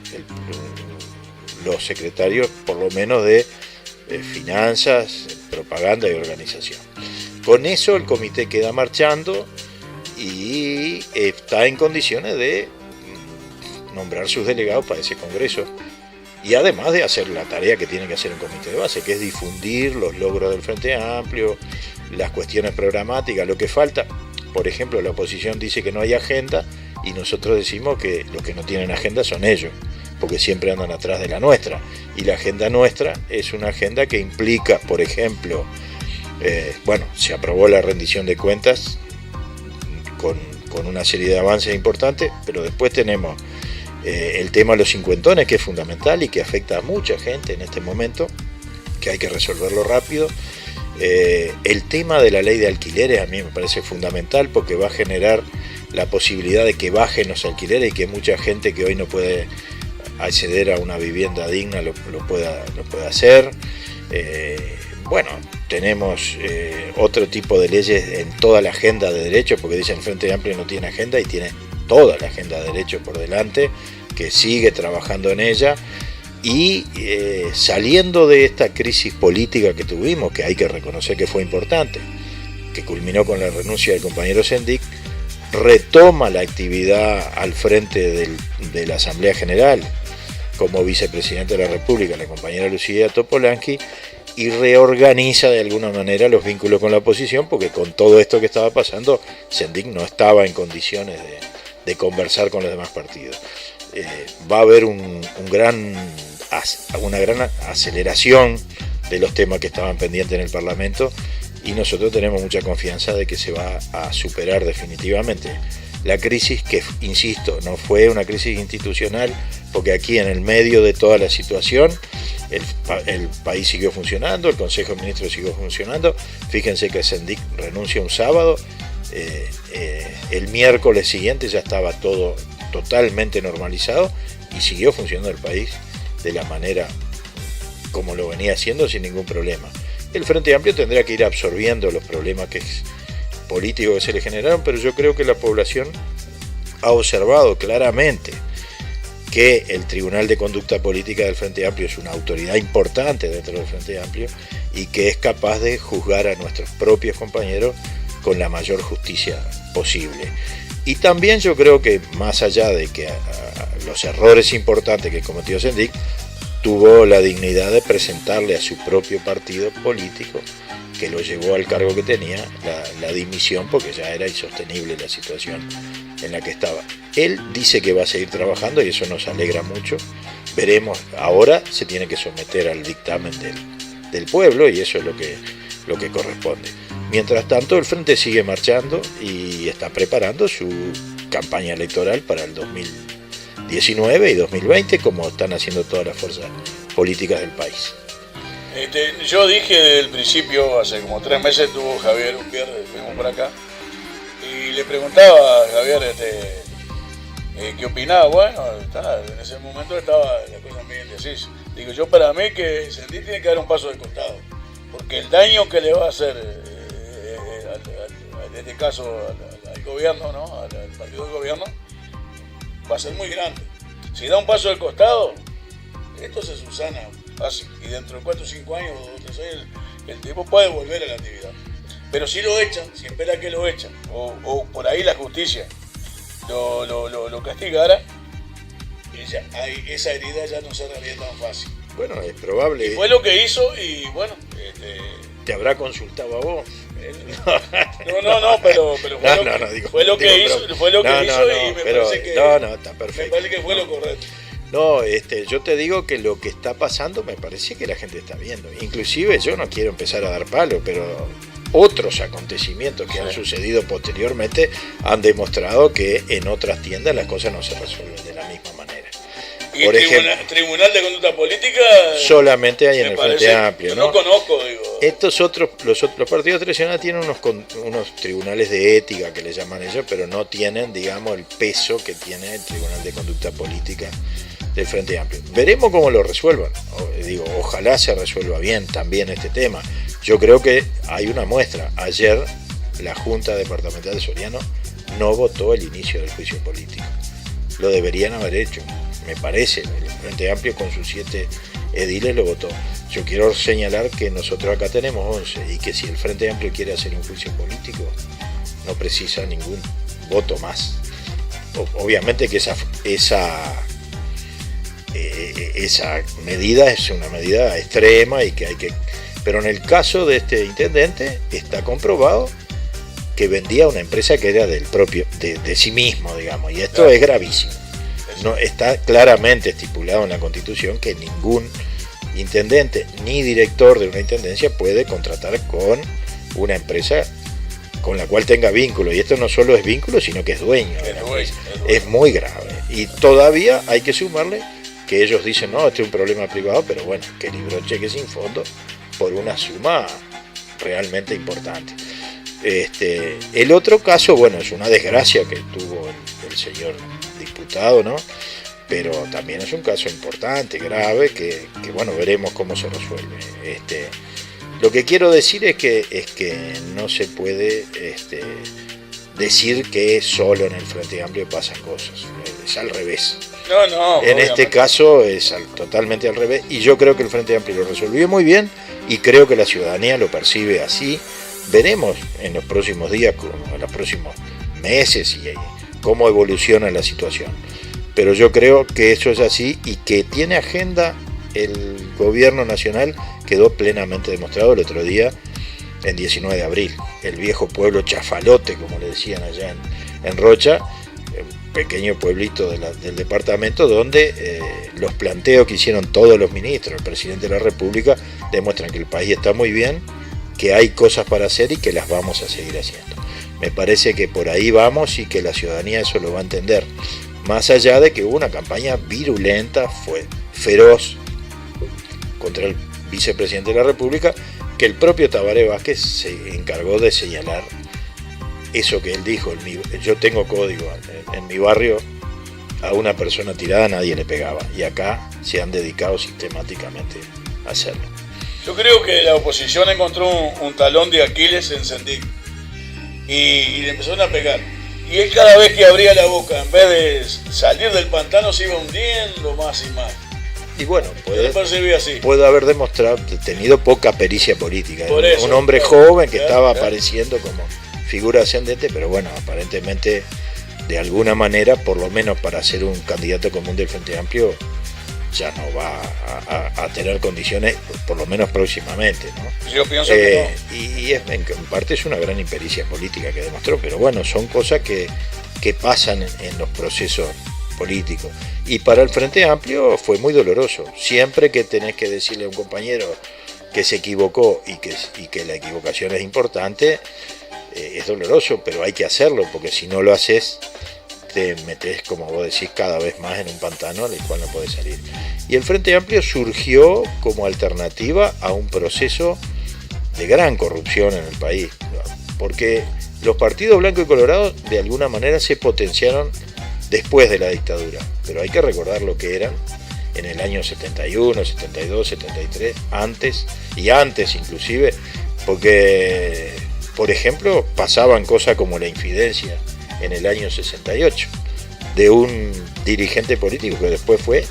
los secretarios por lo menos de finanzas, propaganda y organización. Con eso el comité queda marchando y está en condiciones de nombrar sus delegados para ese congreso. Y además de hacer la tarea que tiene que hacer un comité de base, que es difundir los logros del Frente Amplio, las cuestiones programáticas, lo que falta. Por ejemplo, la oposición dice que no hay agenda y nosotros decimos que los que no tienen agenda son ellos, porque siempre andan atrás de la nuestra. Y la agenda nuestra es una agenda que implica, por ejemplo, se aprobó la rendición de cuentas con una serie de avances importantes, pero después tenemos... el tema de los cincuentones, que es fundamental y que afecta a mucha gente en este momento, que hay que resolverlo rápido. El tema de la ley de alquileres a mí me parece fundamental porque va a generar la posibilidad de que bajen los alquileres y que mucha gente que hoy no puede acceder a una vivienda digna lo pueda hacer. Tenemos otro tipo de leyes en toda la agenda de derechos, porque dicen Frente Amplio no tiene agenda y tiene toda la agenda de derechos por delante, que sigue trabajando en ella y saliendo de esta crisis política que tuvimos, que hay que reconocer que fue importante, que culminó con la renuncia del compañero Sendik, retoma la actividad al frente de la Asamblea General como vicepresidente de la República, la compañera Lucía Topolansky, y reorganiza de alguna manera los vínculos con la oposición, porque con todo esto que estaba pasando, Sendik no estaba en condiciones de conversar con los demás partidos. Va a haber una gran aceleración de los temas que estaban pendientes en el Parlamento y nosotros tenemos mucha confianza de que se va a superar definitivamente la crisis, que, insisto, no fue una crisis institucional, porque aquí en el medio de toda la situación el país siguió funcionando, el Consejo de Ministros siguió funcionando. Fíjense que Sendik renuncia un sábado, el miércoles siguiente ya estaba todo totalmente normalizado y siguió funcionando el país de la manera como lo venía haciendo sin ningún problema. El Frente Amplio tendrá que ir absorbiendo los problemas políticos que se le generaron, pero yo creo que la población ha observado claramente que el Tribunal de Conducta Política del Frente Amplio es una autoridad importante dentro del Frente Amplio y que es capaz de juzgar a nuestros propios compañeros con la mayor justicia posible. Y también yo creo que más allá de que los errores importantes que cometió Sendik, tuvo la dignidad de presentarle a su propio partido político, que lo llevó al cargo que tenía, la dimisión, porque ya era insostenible la situación en la que estaba. Él dice que va a seguir trabajando y eso nos alegra mucho. Veremos, ahora se tiene que someter al dictamen del pueblo y eso es lo que corresponde. Mientras tanto, el Frente sigue marchando y está preparando su campaña electoral para el 2019 y 2020, como están haciendo todas las fuerzas políticas del país. Yo dije desde el principio, hace como 3 meses estuvo Javier Unquier, fuimos por acá, y le preguntaba a Javier qué opinaba. Bueno, en ese momento estaba la cosa muy indecisa. Digo, yo para mí que Sendik tiene que dar un paso de costado, porque el daño que le va a hacer en este caso al gobierno, ¿no? Al partido del gobierno, va a ser muy grande. Si da un paso del costado, esto se subsana fácil, y dentro de 4 o 5 años o 3 años el tipo puede volver a la actividad. Pero si lo echan, si espera que lo echan, o por ahí la justicia lo castigara, esa herida ya no cerraría tan fácil. Bueno, es probable. Y fue lo que hizo y bueno, ¿Te habrá consultado a vos? No, pero fue lo que hizo y me parece que está perfecto. Me parece que fue lo correcto. No, yo te digo que lo que está pasando me parece que la gente está viendo. Inclusive yo no quiero empezar a dar palo, pero otros acontecimientos que han sucedido posteriormente han demostrado que en otras tiendas las cosas no se resuelven de la misma manera. ¿Y por ejemplo, tribunal de conducta política? Solamente hay en el Frente Amplio, ¿no? No conozco, digo. Estos otros, los partidos tradicionales tienen unos tribunales de ética que le llaman ellos, pero no tienen, digamos, el peso que tiene el Tribunal de Conducta Política del Frente Amplio. Veremos cómo lo resuelvan. Ojalá se resuelva bien también este tema. Yo creo que hay una muestra. Ayer la Junta Departamental de Soriano no votó el inicio del juicio político. Lo deberían haber hecho, me parece. El Frente Amplio con sus 7 ediles lo votó. Yo quiero señalar que nosotros acá tenemos 11 y que si el Frente Amplio quiere hacer un juicio político no precisa ningún voto más. Obviamente que esa medida es una medida extrema y que hay que... Pero en el caso de este intendente está comprobado que vendía una empresa que era del propio, de sí mismo, digamos, y esto es gravísimo. No, está claramente estipulado en la Constitución que ningún intendente ni director de una intendencia puede contratar con una empresa con la cual tenga vínculo, y esto no solo es vínculo, sino que es dueño de la empresa. Es muy grave, y todavía hay que sumarle que ellos dicen, no, este es un problema privado, pero bueno, que libró cheque sin fondo por una suma realmente importante. El otro caso, bueno, es una desgracia que tuvo el señor diputado, ¿no? Pero también es un caso importante, grave, que bueno, veremos cómo se resuelve. Lo que quiero decir es que no se puede decir que solo en el Frente Amplio pasan cosas, es al revés. No, en este caso es totalmente al revés, y yo creo que el Frente Amplio lo resolvió muy bien y creo que la ciudadanía lo percibe así. Veremos en los próximos días, en los próximos meses, y cómo evoluciona la situación. Pero yo creo que eso es así y que tiene agenda el gobierno nacional, quedó plenamente demostrado el otro día, en 19 de abril. El viejo pueblo Chafalote, como le decían allá en Rocha, un pequeño pueblito del departamento, donde los planteos que hicieron todos los ministros, el presidente de la República, demuestran que el país está muy bien, que hay cosas para hacer y que las vamos a seguir haciendo. Me parece que por ahí vamos y que la ciudadanía eso lo va a entender. Más allá de que hubo una campaña virulenta, fue feroz contra el vicepresidente de la República, que el propio Tabaré Vázquez se encargó de señalar eso que él dijo. Yo tengo código, en mi barrio a una persona tirada nadie le pegaba, y acá se han dedicado sistemáticamente a hacerlo. Yo creo que la oposición encontró un talón de Aquiles en Sendik y le empezaron a pegar. Y él cada vez que abría la boca, en vez de salir del pantano, se iba hundiendo más y más. Y bueno, así. Puede haber demostrado, tenido poca pericia política. Por eso, un hombre joven que estaba apareciendo como figura ascendente, pero bueno, aparentemente, de alguna manera, por lo menos para ser un candidato común del Frente Amplio, ya no va a tener condiciones, por lo menos próximamente, ¿no? Yo pienso que no. Y en parte es una gran impericia política que demostró, pero bueno, son cosas que pasan en los procesos políticos. Y para el Frente Amplio fue muy doloroso. Siempre que tenés que decirle a un compañero que se equivocó y que la equivocación es importante, es doloroso, pero hay que hacerlo, porque si no lo haces, te metes, como vos decís, cada vez más en un pantano del cual no podés salir. Y el Frente Amplio surgió como alternativa a un proceso de gran corrupción en el país, porque los partidos blanco y colorado de alguna manera se potenciaron después de la dictadura, pero hay que recordar lo que eran en el año 71, 72, 73, antes inclusive, porque, por ejemplo, pasaban cosas como la infidencia en el año 68 de un dirigente político que después fue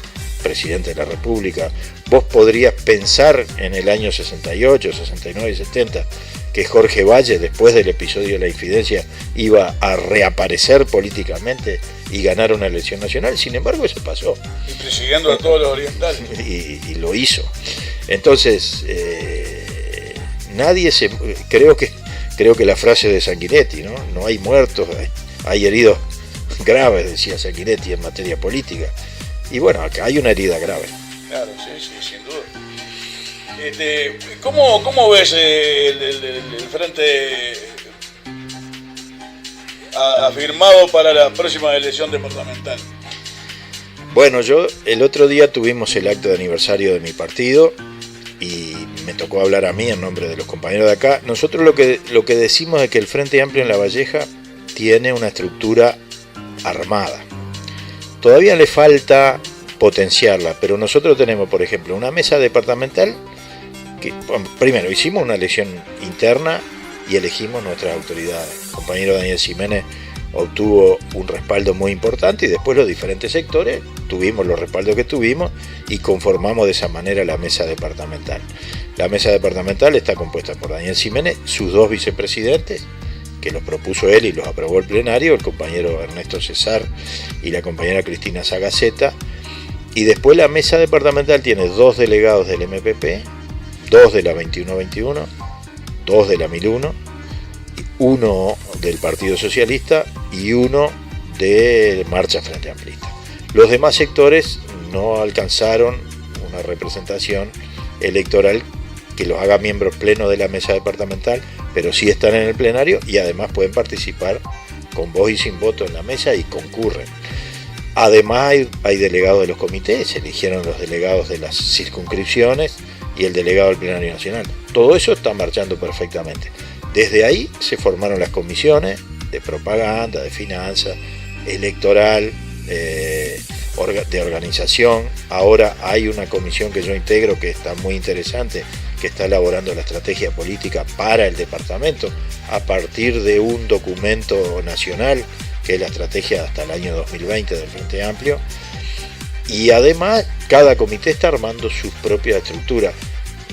presidente de la República. Vos podrías pensar en el año 68, 69 y 70 que Jorge Valle, después del episodio de la infidencia, iba a reaparecer políticamente y ganar una elección nacional. Sin embargo, eso pasó. Y persiguiendo a todos los orientales. Y lo hizo. Entonces, nadie se... Creo que la frase de Sanguinetti, ¿no? No hay muertos, hay heridos graves, decía Sanguinetti, en materia política. Y bueno, acá hay una herida grave. Claro, sí, sin duda. ¿Cómo ves el frente afirmado para la próxima elección departamental? Bueno, yo el otro día tuvimos el acto de aniversario de mi partido y me tocó hablar a mí en nombre de los compañeros de acá. Nosotros lo que decimos es que el Frente Amplio en La Valleja tiene una estructura armada. Todavía le falta potenciarla, pero nosotros tenemos, por ejemplo, una mesa departamental que, bueno, primero hicimos una elección interna y elegimos nuestras autoridades. El compañero Daniel Ximénez obtuvo un respaldo muy importante y después los diferentes sectores tuvimos los respaldos que tuvimos y conformamos de esa manera la mesa departamental. La mesa departamental está compuesta por Daniel Ximénez, sus dos vicepresidentes, que los propuso él y los aprobó el plenario, el compañero Ernesto Cesar y la compañera Cristina Sagaceta, y después la mesa departamental tiene dos delegados del MPP, dos de la 2121, dos de la 1001, uno del Partido Socialista y uno de Marcha Frente Amplista. Los demás sectores no alcanzaron una representación electoral que los haga miembros plenos de la mesa departamental, pero sí están en el plenario y además pueden participar con voz y sin voto en la mesa y concurren. Además hay delegados de los comités, se eligieron los delegados de las circunscripciones y el delegado del plenario nacional. Todo eso está marchando perfectamente. Desde ahí se formaron las comisiones de propaganda, de finanzas, electoral, de organización. Ahora hay una comisión que yo integro que está muy interesante, que está elaborando la estrategia política para el departamento a partir de un documento nacional que es la estrategia hasta el año 2020 del Frente Amplio. Y además cada comité está armando sus propias estructuras.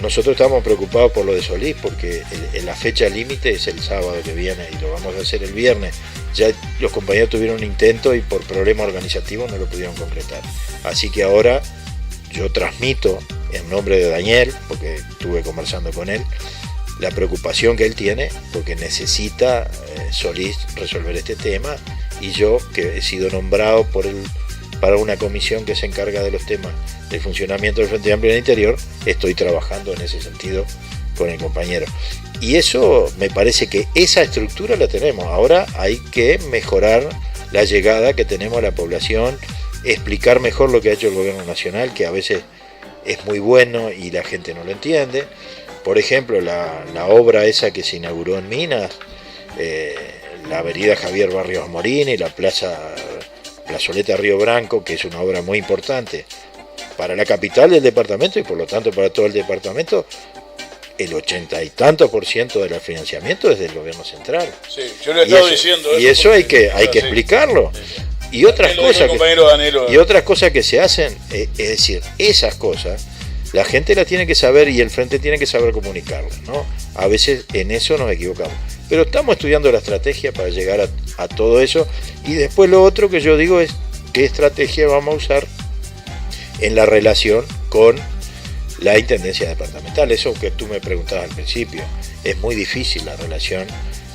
Nosotros estamos preocupados por lo de Solís porque la fecha límite es el sábado que viene y lo vamos a hacer el viernes. Ya los compañeros tuvieron un intento y por problemas organizativos no lo pudieron concretar. Así que ahora yo transmito en nombre de Daniel, porque estuve conversando con él, la preocupación que él tiene porque necesita Solís resolver este tema, y yo, que he sido nombrado para una comisión que se encarga de los temas del funcionamiento del Frente Amplio en el interior, estoy trabajando en ese sentido con el compañero. Y eso me parece que esa estructura la tenemos. Ahora hay que mejorar la llegada que tenemos a la población, explicar mejor lo que ha hecho el gobierno nacional, que a veces es muy bueno y la gente no lo entiende. Por ejemplo, la obra esa que se inauguró en Minas, la avenida Javier Barrios Morín y la plazoleta Río Branco, que es una obra muy importante para la capital del departamento y por lo tanto para todo el departamento. El 80 y tantos % del financiamiento es del gobierno central. Sí, yo le he estado diciendo eso. Y eso hay que explicarlo. Y otras cosas que se hacen, es decir, esas cosas la gente las tiene que saber y el frente tiene que saber comunicarlas, ¿no? A veces en eso nos equivocamos. Pero estamos estudiando la estrategia para llegar a todo eso. Y después lo otro que yo digo es qué estrategia vamos a usar en la relación con la intendencia departamental. Eso que tú me preguntabas al principio, es muy difícil la relación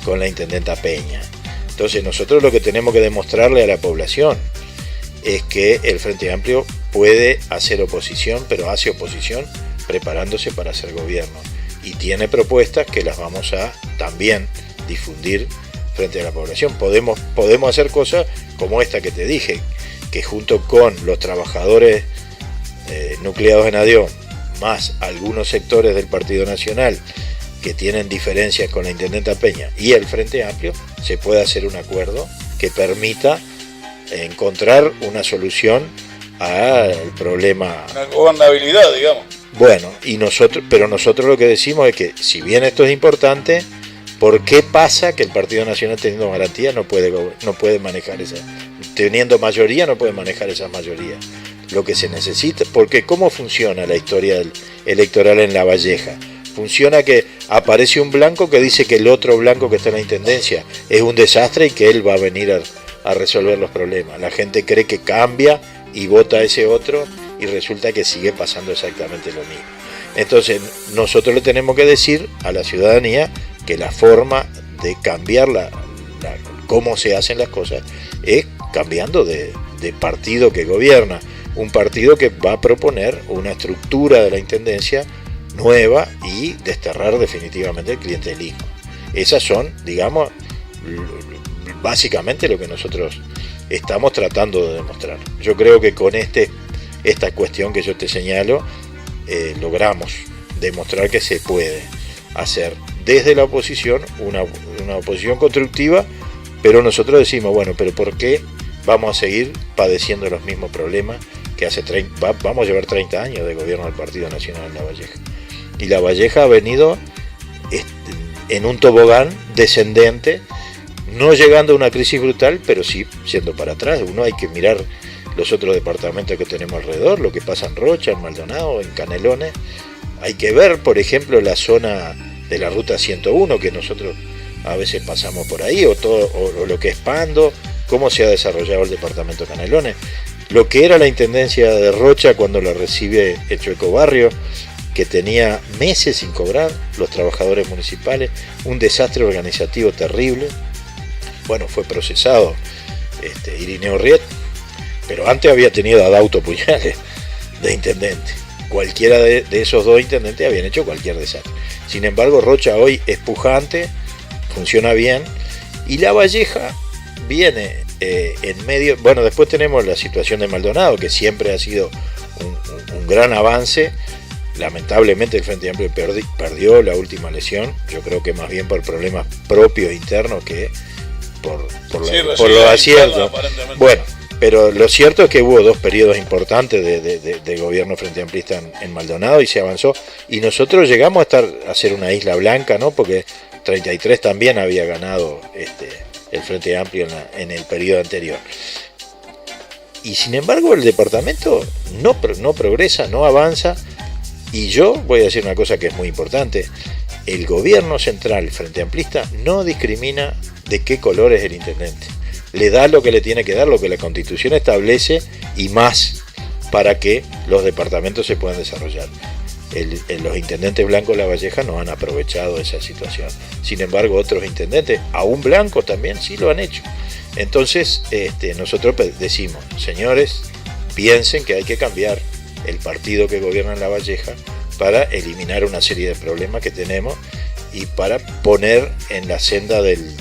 con la intendenta Peña. Entonces nosotros lo que tenemos que demostrarle a la población es que el Frente Amplio puede hacer oposición, pero hace oposición preparándose para hacer gobierno. Y tiene propuestas que las vamos a también difundir frente a la población. Podemos hacer cosas como esta que te dije, que junto con los trabajadores nucleados en ADIO, más algunos sectores del Partido Nacional que tienen diferencias con la intendenta Peña y el Frente Amplio, se puede hacer un acuerdo que permita encontrar una solución al problema. Una gobernabilidad, digamos. Bueno, pero nosotros lo que decimos es que si bien esto es importante, ¿por qué pasa que el Partido Nacional, teniendo garantía, no puede manejar teniendo mayoría, no puede manejar esas mayorías? lo que se necesita, porque ¿cómo funciona la historia electoral en La Valleja? Funciona que aparece un blanco que dice que el otro blanco que está en la intendencia es un desastre y que él va a venir a resolver los problemas. La gente cree que cambia y vota a ese otro y resulta que sigue pasando exactamente lo mismo. Entonces nosotros le tenemos que decir a la ciudadanía que la forma de cambiar cómo se hacen las cosas es cambiando de partido que gobierna, un partido que va a proponer una estructura de la intendencia nueva y desterrar definitivamente el clientelismo. Esas son, digamos, básicamente lo que nosotros estamos tratando de demostrar. Yo creo que con esta cuestión que yo te señalo, logramos demostrar que se puede hacer desde la oposición una oposición constructiva, pero nosotros decimos, bueno, pero ¿por qué vamos a seguir padeciendo los mismos problemas que vamos a llevar 30 años de gobierno del Partido Nacional en La Valleja? Y La Valleja ha venido en un tobogán descendente, no llegando a una crisis brutal, pero sí siendo para atrás. Uno hay que mirar los otros departamentos que tenemos alrededor, lo que pasa en Rocha, en Maldonado, en Canelones. Hay que ver, por ejemplo, la zona de la ruta 101, que nosotros a veces pasamos por ahí, o lo que es Pando, cómo se ha desarrollado el departamento de Canelones, lo que era la intendencia de Rocha cuando la recibe el Chueco Barrio, que tenía meses sin cobrar los trabajadores municipales, un desastre organizativo terrible. Bueno, fue procesado Irineo Riet, pero antes había tenido a Adauto Puñales de intendente. Cualquiera de esos dos intendentes habían hecho cualquier desastre. Sin embargo, Rocha hoy es pujante, funciona bien, y La Valleja viene en medio. Bueno, después tenemos la situación de Maldonado, que siempre ha sido un gran avance. Lamentablemente el Frente Amplio perdió la última elección, yo creo que más bien por problemas propios internos que por los aciertos. Bueno, pero lo cierto es que hubo dos periodos importantes de gobierno Frente Amplista en Maldonado y se avanzó, y nosotros llegamos a ser una isla blanca, ¿no? Porque 33 también había ganado el Frente Amplio en el periodo anterior. Y sin embargo el departamento no progresa, no avanza. Y yo voy a decir una cosa que es muy importante: el gobierno central Frente Amplista no discrimina de qué color es el intendente. Le da lo que le tiene que dar, lo que la Constitución establece y más, para que los departamentos se puedan desarrollar. Los intendentes blancos de La Valleja no han aprovechado esa situación. Sin embargo, otros intendentes, aún blancos también, sí lo han hecho. Entonces, nosotros decimos, señores, piensen que hay que cambiar el partido que gobierna en La Valleja para eliminar una serie de problemas que tenemos y para poner en la senda del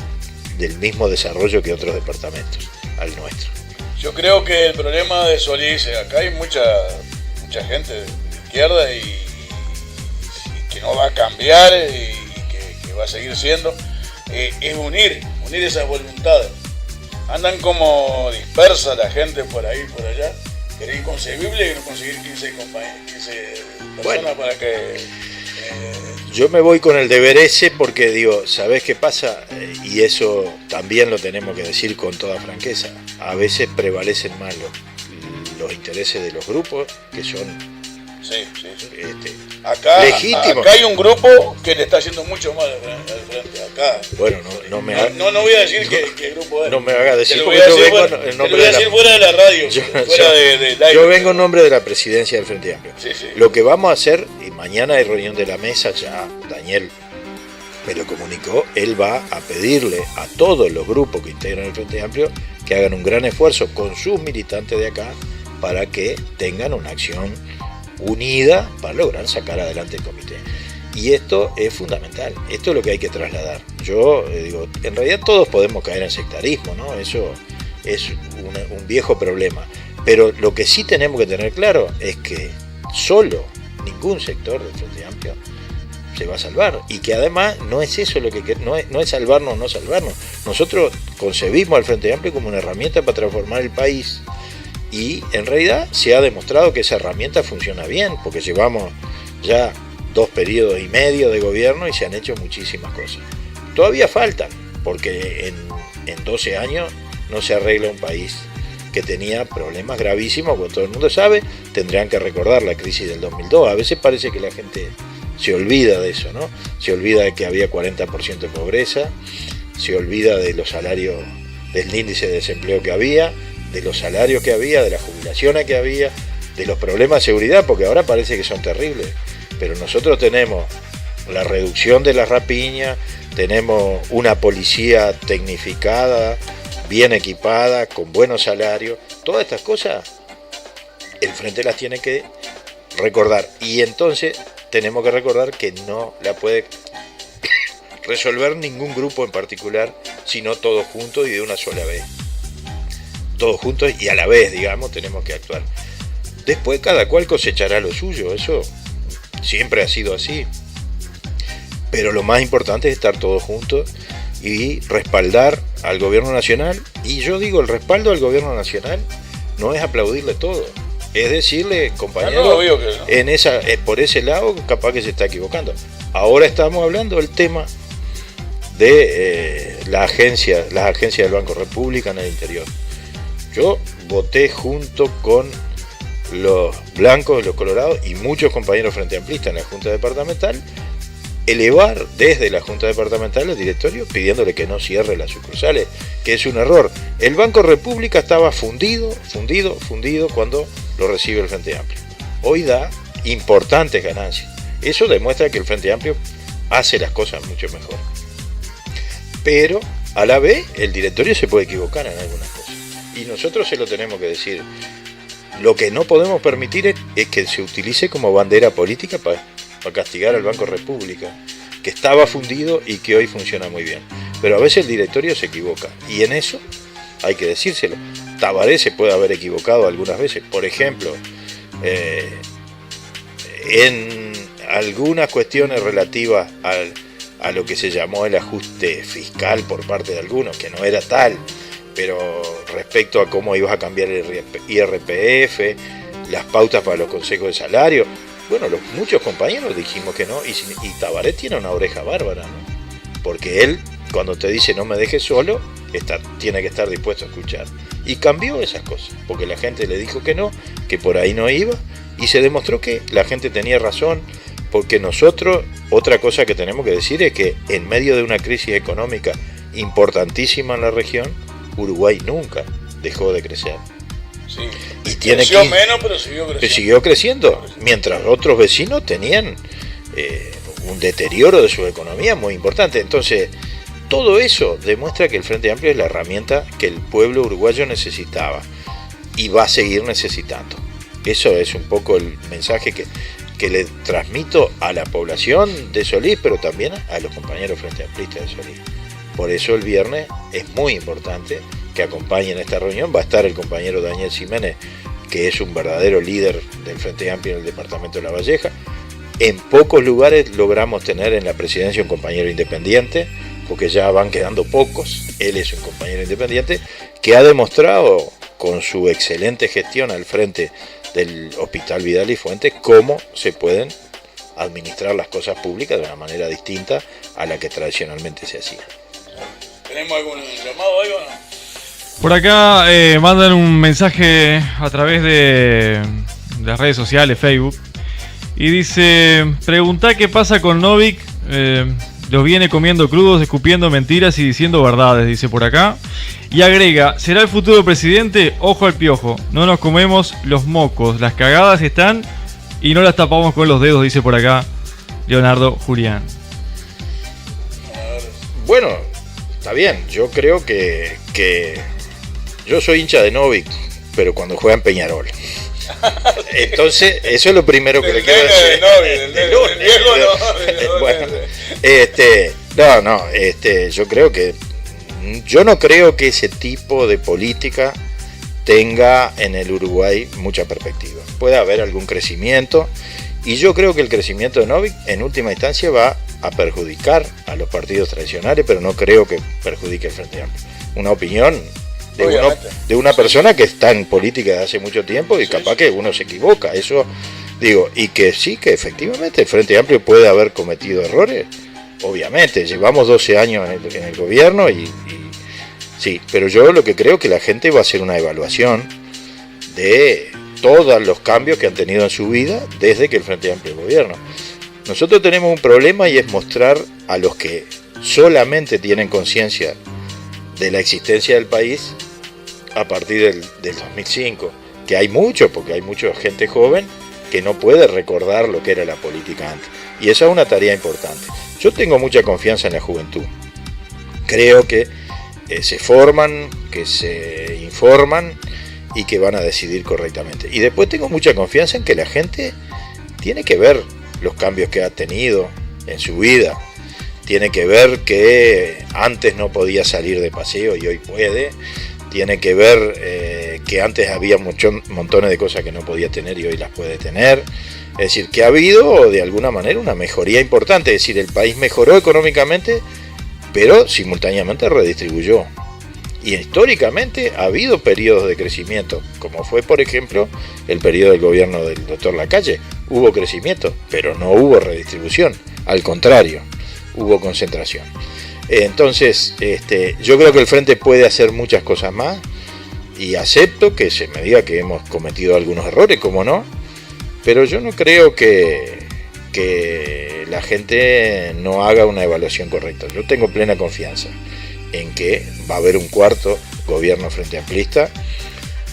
mismo desarrollo que otros departamentos al nuestro. Yo creo que el problema de Solís, acá hay mucha gente de izquierda y que no va a cambiar y que va a seguir siendo, es unir esas voluntades. Andan como dispersa la gente por ahí, por allá. Era inconcebible no conseguir 15 personas, bueno, para que... Yo me voy con el deber ese porque digo, ¿sabés qué pasa? Y eso también lo tenemos que decir con toda franqueza. A veces prevalecen más los intereses de los grupos, que son legítimos. Acá hay un grupo que le está haciendo mucho mal al frente. Acá. Bueno, no voy a decir qué grupo es. No me haga decir, porque yo vengo en nombre fuera de la radio. Yo vengo en nombre de la presidencia del Frente Amplio. Sí. Lo que vamos a hacer, y mañana hay reunión de la mesa, ya Daniel me lo comunicó, él va a pedirle a todos los grupos que integran el Frente Amplio que hagan un gran esfuerzo con sus militantes de acá para que tengan una acción unida para lograr sacar adelante el comité. Y esto es fundamental, esto es lo que hay que trasladar. Yo digo, en realidad todos podemos caer en sectarismo, ¿no? Eso es un viejo problema. Pero lo que sí tenemos que tener claro es que solo ningún sector del Frente Amplio se va a salvar, y que además no es eso lo que no es salvarnos o no salvarnos. Nosotros concebimos al Frente Amplio como una herramienta para transformar el país, y en realidad se ha demostrado que esa herramienta funciona bien, porque llevamos ya 2 periodos y medio de gobierno y se han hecho muchísimas cosas. Todavía faltan, porque en 12 años no se arregla un país que tenía problemas gravísimos, como todo el mundo sabe. Tendrían que recordar la crisis del 2002. A veces parece que la gente se olvida de eso, ¿no? Se olvida de que había 40% de pobreza, se olvida de los salarios, del índice de desempleo que había, de los salarios que había, de las jubilaciones que había, de los problemas de seguridad, porque ahora parece que son terribles. Pero nosotros tenemos la reducción de las rapiñas, tenemos una policía tecnificada, bien equipada, con buenos salarios. Todas estas cosas el Frente las tiene que recordar. Y entonces tenemos que recordar que no la puede resolver ningún grupo en particular, sino todos juntos y de una sola vez. Todos juntos y a la vez, digamos, tenemos que actuar. Después cada cual cosechará lo suyo, eso siempre ha sido así. Pero lo más importante es estar todos juntos y respaldar al gobierno nacional. Y yo digo, el respaldo al gobierno nacional no es aplaudirle todo, es decirle, compañero, por ese lado capaz que se está equivocando. Ahora estamos hablando del tema de las agencias del Banco República en el interior. Yo voté junto con los blancos, los colorados y muchos compañeros frente amplistas en la Junta Departamental, elevar desde la Junta Departamental al directorio pidiéndole que no cierre las sucursales, que es un error. El Banco República estaba fundido cuando lo recibe el Frente Amplio. Hoy da importantes ganancias. Eso demuestra que el Frente Amplio hace las cosas mucho mejor. Pero a la vez el directorio se puede equivocar en algunas cosas. Y nosotros se lo tenemos que decir. Lo que no podemos permitir es que se utilice como bandera política para castigar al Banco República, que estaba fundido y que hoy funciona muy bien. Pero a veces el directorio se equivoca, y en eso hay que decírselo. Tabaré se puede haber equivocado algunas veces, por ejemplo, en algunas cuestiones relativas a lo que se llamó el ajuste fiscal por parte de algunos, que no era tal, pero respecto a cómo ibas a cambiar el IRPF, las pautas para los consejos de salario. Bueno, muchos compañeros dijimos que no, y Tabaré tiene una oreja bárbara, ¿no? Porque él, cuando te dice no me dejes solo, tiene que estar dispuesto a escuchar. Y cambió esas cosas, porque la gente le dijo que no, que por ahí no iba, y se demostró que la gente tenía razón, porque nosotros, otra cosa que tenemos que decir es que en medio de una crisis económica importantísima en la región, Uruguay nunca dejó de crecer. Sí. Y tiene creció menos, pero siguió creciendo. Mientras otros vecinos tenían un deterioro de su economía muy importante. Entonces, todo eso demuestra que el Frente Amplio es la herramienta que el pueblo uruguayo necesitaba y va a seguir necesitando. Eso es un poco el mensaje que le transmito a la población de Solís, pero también a los compañeros Frente Amplistas de Solís. Por eso el viernes es muy importante que acompañen esta reunión. Va a estar el compañero Daniel Ximénez, que es un verdadero líder del Frente Amplio en el departamento de La Valleja. En pocos lugares logramos tener en la presidencia un compañero independiente, porque ya van quedando pocos. Él es un compañero independiente que ha demostrado con su excelente gestión al frente del Hospital Vidal y Fuentes cómo se pueden administrar las cosas públicas de una manera distinta a la que tradicionalmente se hacía. ¿Tenemos algún llamado ahí o no? Por acá mandan un mensaje a través de las redes sociales, Facebook, y dice: preguntá qué pasa con Novik, los viene comiendo crudos, escupiendo mentiras y diciendo verdades, dice por acá. Y agrega: ¿será el futuro presidente? Ojo al piojo, no nos comemos los mocos, las cagadas están y no las tapamos con los dedos, dice por acá Leonardo Julián. Bueno, está bien, yo creo que yo soy hincha de Novik, pero cuando juega en Peñarol. Entonces, eso es lo primero que le quiero decir. Yo no creo que ese tipo de política tenga en el Uruguay mucha perspectiva. Puede haber algún crecimiento, y yo creo que el crecimiento de Novik en última instancia va a perjudicar a los partidos tradicionales, pero no creo que perjudique el Frente Amplio. Una opinión de una persona que está en política desde hace mucho tiempo y capaz que uno se equivoca, eso digo, y que sí, que efectivamente el Frente Amplio puede haber cometido errores, obviamente, llevamos 12 años en el gobierno y Sí, pero yo lo que creo que la gente va a hacer una evaluación de todos los cambios que han tenido en su vida desde que el Frente Amplio gobierno. Nosotros tenemos un problema y es mostrar a los que solamente tienen conciencia de la existencia del país a partir del 2005, que hay mucho, porque hay mucha gente joven que no puede recordar lo que era la política antes. Y esa es una tarea importante. Yo tengo mucha confianza en la juventud. Creo que se forman, que se informan y que van a decidir correctamente. Y después tengo mucha confianza en que la gente tiene que ver los cambios que ha tenido en su vida. Tiene que ver que antes no podía salir de paseo y hoy puede. Tiene que ver que antes había montones de cosas que no podía tener y hoy las puede tener. Es decir, que ha habido de alguna manera una mejoría importante. Es decir, el país mejoró económicamente, pero simultáneamente redistribuyó. Y históricamente ha habido periodos de crecimiento, como fue, por ejemplo, el periodo del gobierno del doctor Lacalle. Hubo crecimiento, pero no hubo redistribución. Al contrario, hubo concentración. Entonces, yo creo que el Frente puede hacer muchas cosas más y acepto que se me diga que hemos cometido algunos errores, como no, pero yo no creo que la gente no haga una evaluación correcta. Yo tengo plena confianza en que va a haber un cuarto gobierno frente amplista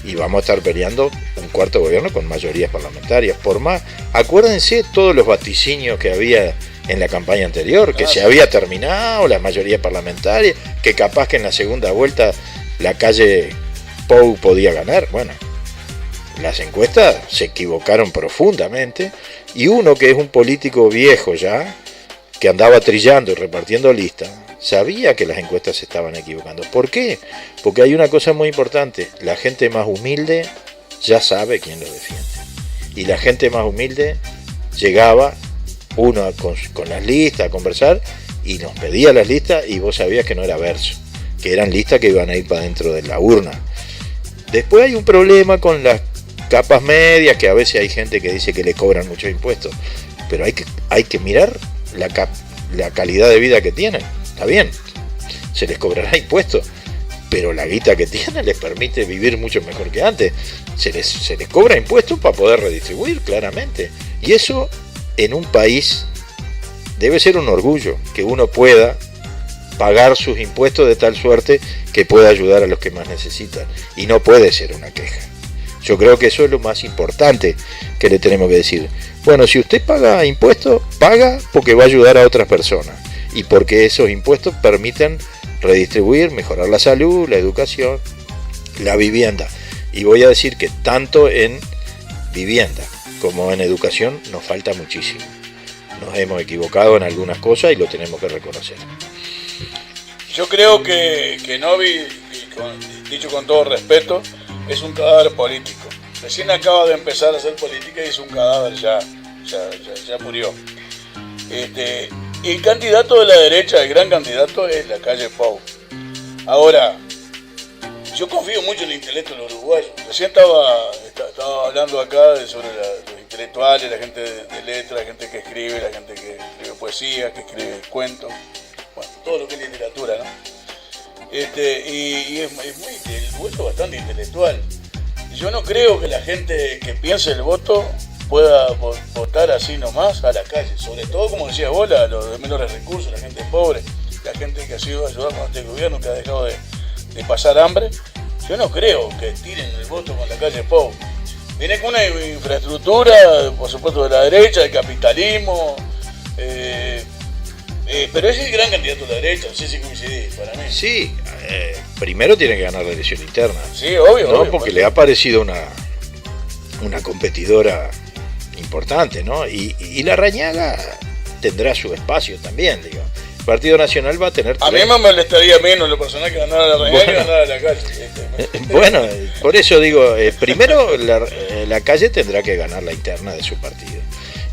y vamos a estar peleando un cuarto gobierno con mayorías parlamentarias. Por más, acuérdense todos los vaticinios que había en la campaña anterior, que se había terminado la mayoría parlamentaria, que capaz que en la segunda vuelta la calle Pou podía ganar. Bueno, las encuestas se equivocaron profundamente y uno que es un político viejo ya, que andaba trillando y repartiendo listas, sabía que las encuestas se estaban equivocando. ¿Por qué? Porque hay una cosa muy importante, la gente más humilde ya sabe quién lo defiende. Y la gente más humilde llegaba uno con las listas a conversar y nos pedía las listas y vos sabías que no era verso, que eran listas que iban a ir para dentro de la urna. Después hay un problema con las capas medias, que a veces hay gente que dice que le cobran muchos impuestos, pero hay que mirar la calidad de vida que tienen. Está bien, se les cobrará impuestos, pero la guita que tienen les permite vivir mucho mejor que antes. Se les cobra impuestos para poder redistribuir, claramente. Y eso en un país debe ser un orgullo, que uno pueda pagar sus impuestos de tal suerte que pueda ayudar a los que más necesitan. Y no puede ser una queja. Yo creo que eso es lo más importante que le tenemos que decir. Bueno, si usted paga impuestos, paga porque va a ayudar a otras personas. Y porque esos impuestos permiten redistribuir, mejorar la salud, la educación, la vivienda. Y voy a decir que tanto en vivienda como en educación nos falta muchísimo. Nos hemos equivocado en algunas cosas y lo tenemos que reconocer. Yo creo que Novi, dicho con todo respeto, es un cadáver político. Recién acaba de empezar a hacer política y es un cadáver, ya murió. El candidato de la derecha, el gran candidato, es la calle Pou. Ahora, yo confío mucho en el intelecto de los uruguayos. Recién estaba hablando acá sobre los intelectuales, la gente de letras, la gente que escribe, la gente que escribe poesía, que escribe cuentos, bueno, todo lo que es literatura, ¿no? Y es el voto es bastante intelectual. Yo no creo que la gente que piense el voto pueda votar así nomás a la calle, sobre todo, como decías vos, los de menores recursos, la gente pobre, la gente que ha sido ayudada con este gobierno, que ha dejado de pasar hambre. Yo no creo que tiren el voto con la calle Pou. Viene con una infraestructura, por supuesto, de la derecha, del capitalismo, pero es el gran candidato de la derecha, no sé si coincidís para mí. Sí, primero tiene que ganar la elección interna. Sí, obvio. ¿No? Porque le ha parecido una competidora importante, ¿no? Y la Rañaga tendrá su espacio también, digo. El Partido Nacional va a tener... A mí me molestaría menos lo personal que ganara la Rañaga que ganara la calle. Bueno, por eso digo, primero la calle tendrá que ganar la interna de su partido.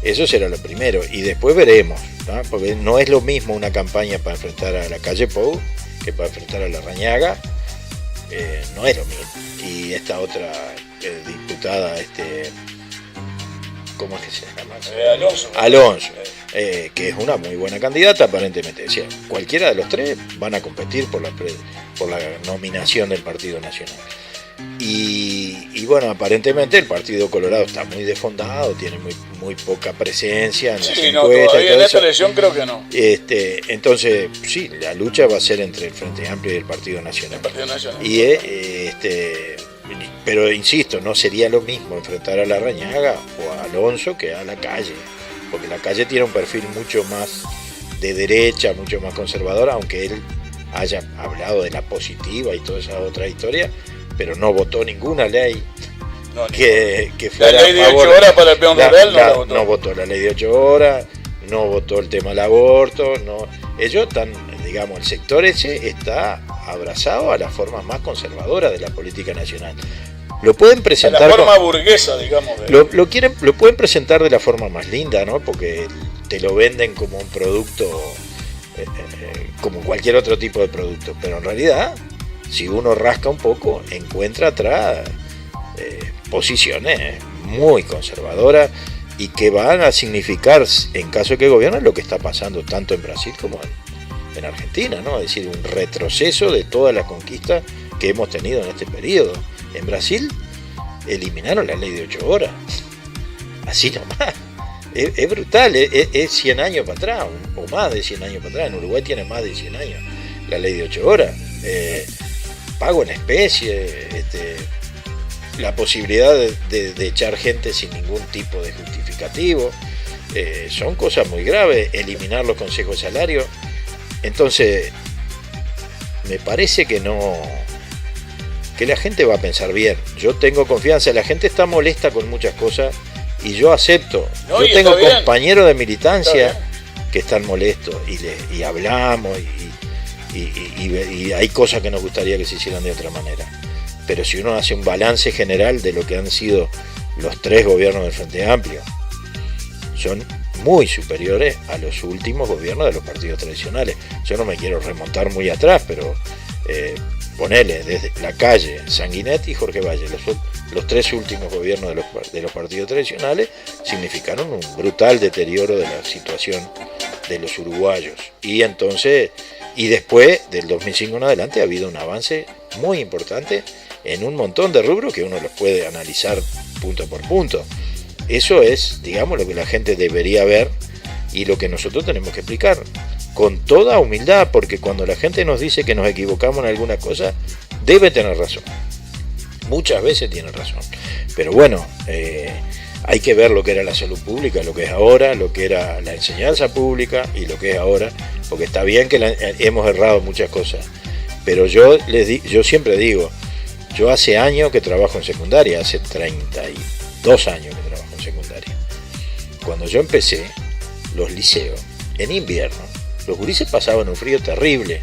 Eso será lo primero. Y después veremos, ¿no? Porque no es lo mismo una campaña para enfrentar a la calle Pou que para enfrentar a la Rañaga. No es lo mismo. Y esta otra diputada, ¿cómo es que se llama? Alonso. Que es una muy buena candidata aparentemente. O sea, cualquiera de los tres van a competir por la nominación del Partido Nacional. Y bueno, aparentemente el Partido Colorado está muy desfondado, tiene muy poca presencia en las encuestas. Todavía en esta elección creo que no. Entonces, sí, la lucha va a ser entre el Frente Amplio y el Partido Nacional. Pero insisto, no sería lo mismo enfrentar a Larrañaga o a Alonso que a la Calle, porque la Calle tiene un perfil mucho más de derecha, mucho más conservador, aunque él haya hablado de la positiva y toda esa otra historia, pero no votó ninguna ley que fuera la ley de 8 horas para el peón rural no votó la ley de 8 horas, no votó el tema del aborto, ellos están, digamos, el sector ese está abrazado a las formas más conservadoras de la política nacional. Lo pueden presentar de la forma burguesa, digamos. Lo pueden presentar de la forma más linda, ¿no? Porque te lo venden como un producto, como cualquier otro tipo de producto, pero en realidad, si uno rasca un poco, encuentra atrás posiciones muy conservadoras y que van a significar, en caso de que gobiernen, lo que está pasando tanto en Brasil como en Argentina, ¿no? Es decir, un retroceso de toda la conquista que hemos tenido en este periodo. En Brasil eliminaron la ley de 8 horas, así nomás. Es brutal, es 100 años para atrás, o más de 100 años para atrás. En Uruguay tiene más de 100 años la ley de 8 horas. Pago en especie, la posibilidad de echar gente sin ningún tipo de justificativo, son cosas muy graves. Eliminar los consejos de salario. Entonces, me parece que la gente va a pensar bien. Yo tengo confianza, la gente está molesta con muchas cosas y yo acepto. Yo tengo compañeros de militancia que están molestos y hablamos y hay cosas que nos gustaría que se hicieran de otra manera. Pero si uno hace un balance general de lo que han sido los 3 gobiernos del Frente Amplio, son muy superiores a los últimos gobiernos de los partidos tradicionales. Yo no me quiero remontar muy atrás, pero ponele desde la Calle, Sanguinetti y Jorge Valle, los 3 últimos gobiernos de los partidos tradicionales significaron un brutal deterioro de la situación de los uruguayos. Y después del 2005 en adelante ha habido un avance muy importante en un montón de rubros que uno los puede analizar punto por punto. Eso es, digamos, lo que la gente debería ver y lo que nosotros tenemos que explicar con toda humildad, porque cuando la gente nos dice que nos equivocamos en alguna cosa, debe tener razón. Muchas veces tiene razón. Pero bueno, hay que ver lo que era la salud pública, lo que es ahora, lo que era la enseñanza pública y lo que es ahora, porque está bien que hemos errado muchas cosas. Pero yo siempre digo, yo hace años que trabajo en secundaria, hace 32 años que trabajo en secundaria. Cuando yo empecé, los liceos, en invierno, los gurises pasaban un frío terrible.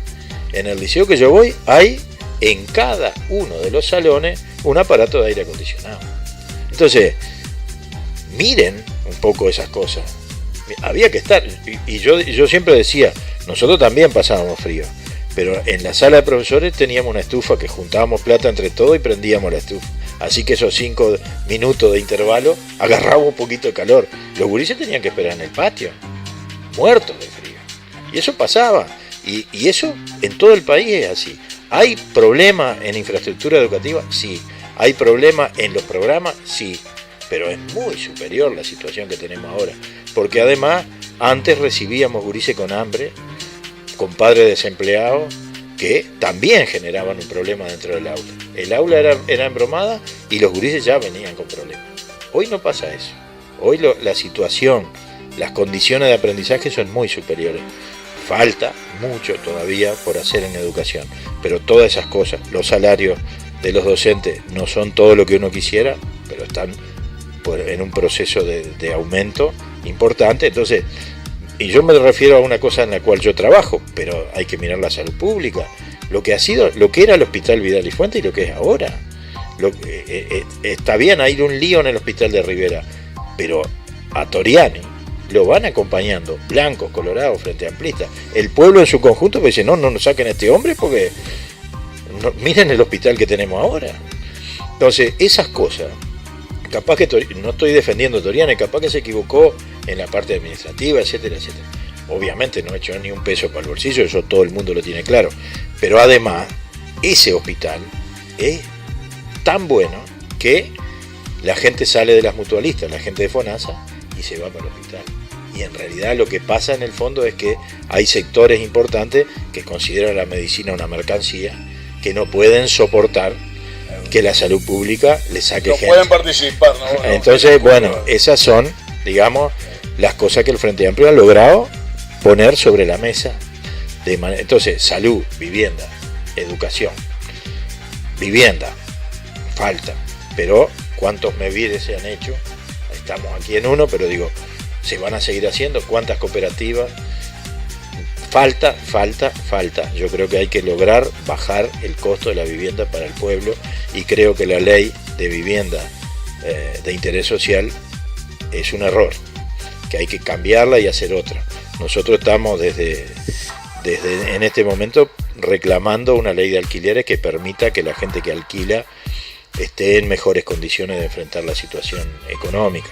En el liceo que yo voy, hay en cada uno de los salones un aparato de aire acondicionado. Entonces, miren un poco esas cosas. Había que estar, y yo siempre decía, nosotros también pasábamos frío, pero en la sala de profesores teníamos una estufa que juntábamos plata entre todos y prendíamos la estufa. Así que esos 5 minutos de intervalo agarrábamos un poquito de calor. Los gurises tenían que esperar en el patio, muertos de frío. Y eso pasaba. Y eso en todo el país es así. ¿Hay problemas en infraestructura educativa? Sí. ¿Hay problemas en los programas? Sí. Pero es muy superior la situación que tenemos ahora. Porque además, antes recibíamos gurises con hambre, con padres desempleados, que también generaban un problema dentro del aula. El aula era embromada y los gurises ya venían con problemas. Hoy no pasa eso. Hoy la situación, las condiciones de aprendizaje son muy superiores. Falta mucho todavía por hacer en educación, pero todas esas cosas, los salarios de los docentes no son todo lo que uno quisiera, pero están en un proceso de aumento importante. Entonces, y yo me refiero a una cosa en la cual yo trabajo, pero hay que mirar la salud pública, lo que era el Hospital Vidal y Fuente y lo que es ahora. Está bien, hay un lío en el Hospital de Rivera, pero a Toriani lo van acompañando blancos, colorados, frente amplistas. El pueblo en su conjunto dice, no nos saquen a este hombre porque miren el hospital que tenemos ahora. Entonces, esas cosas capaz que no estoy defendiendo a Toriana, capaz que se equivocó en la parte administrativa, etcétera, etcétera. Obviamente no he hecho ni un peso para el bolsillo, eso todo el mundo lo tiene claro. Pero además, ese hospital es tan bueno que la gente sale de las mutualistas, la gente de FONASA, y se va para el hospital. Y en realidad lo que pasa en el fondo es que hay sectores importantes que consideran la medicina una mercancía, que no pueden soportar que la salud pública le saque gente. No pueden participar, ¿no? Entonces, bueno, esas son, digamos, las cosas que el Frente Amplio ha logrado poner sobre la mesa. Entonces, salud, vivienda, educación. Vivienda, falta. Pero, ¿cuántos MEVIDES se han hecho? Estamos aquí en uno, pero digo, ¿se van a seguir haciendo? ¿Cuántas cooperativas? Falta. Yo creo que hay que lograr bajar el costo de la vivienda para el pueblo y creo que la ley de vivienda de interés social es un error, que hay que cambiarla y hacer otra. Nosotros estamos desde en este momento reclamando una ley de alquileres que permita que la gente que alquila esté en mejores condiciones de enfrentar la situación económica.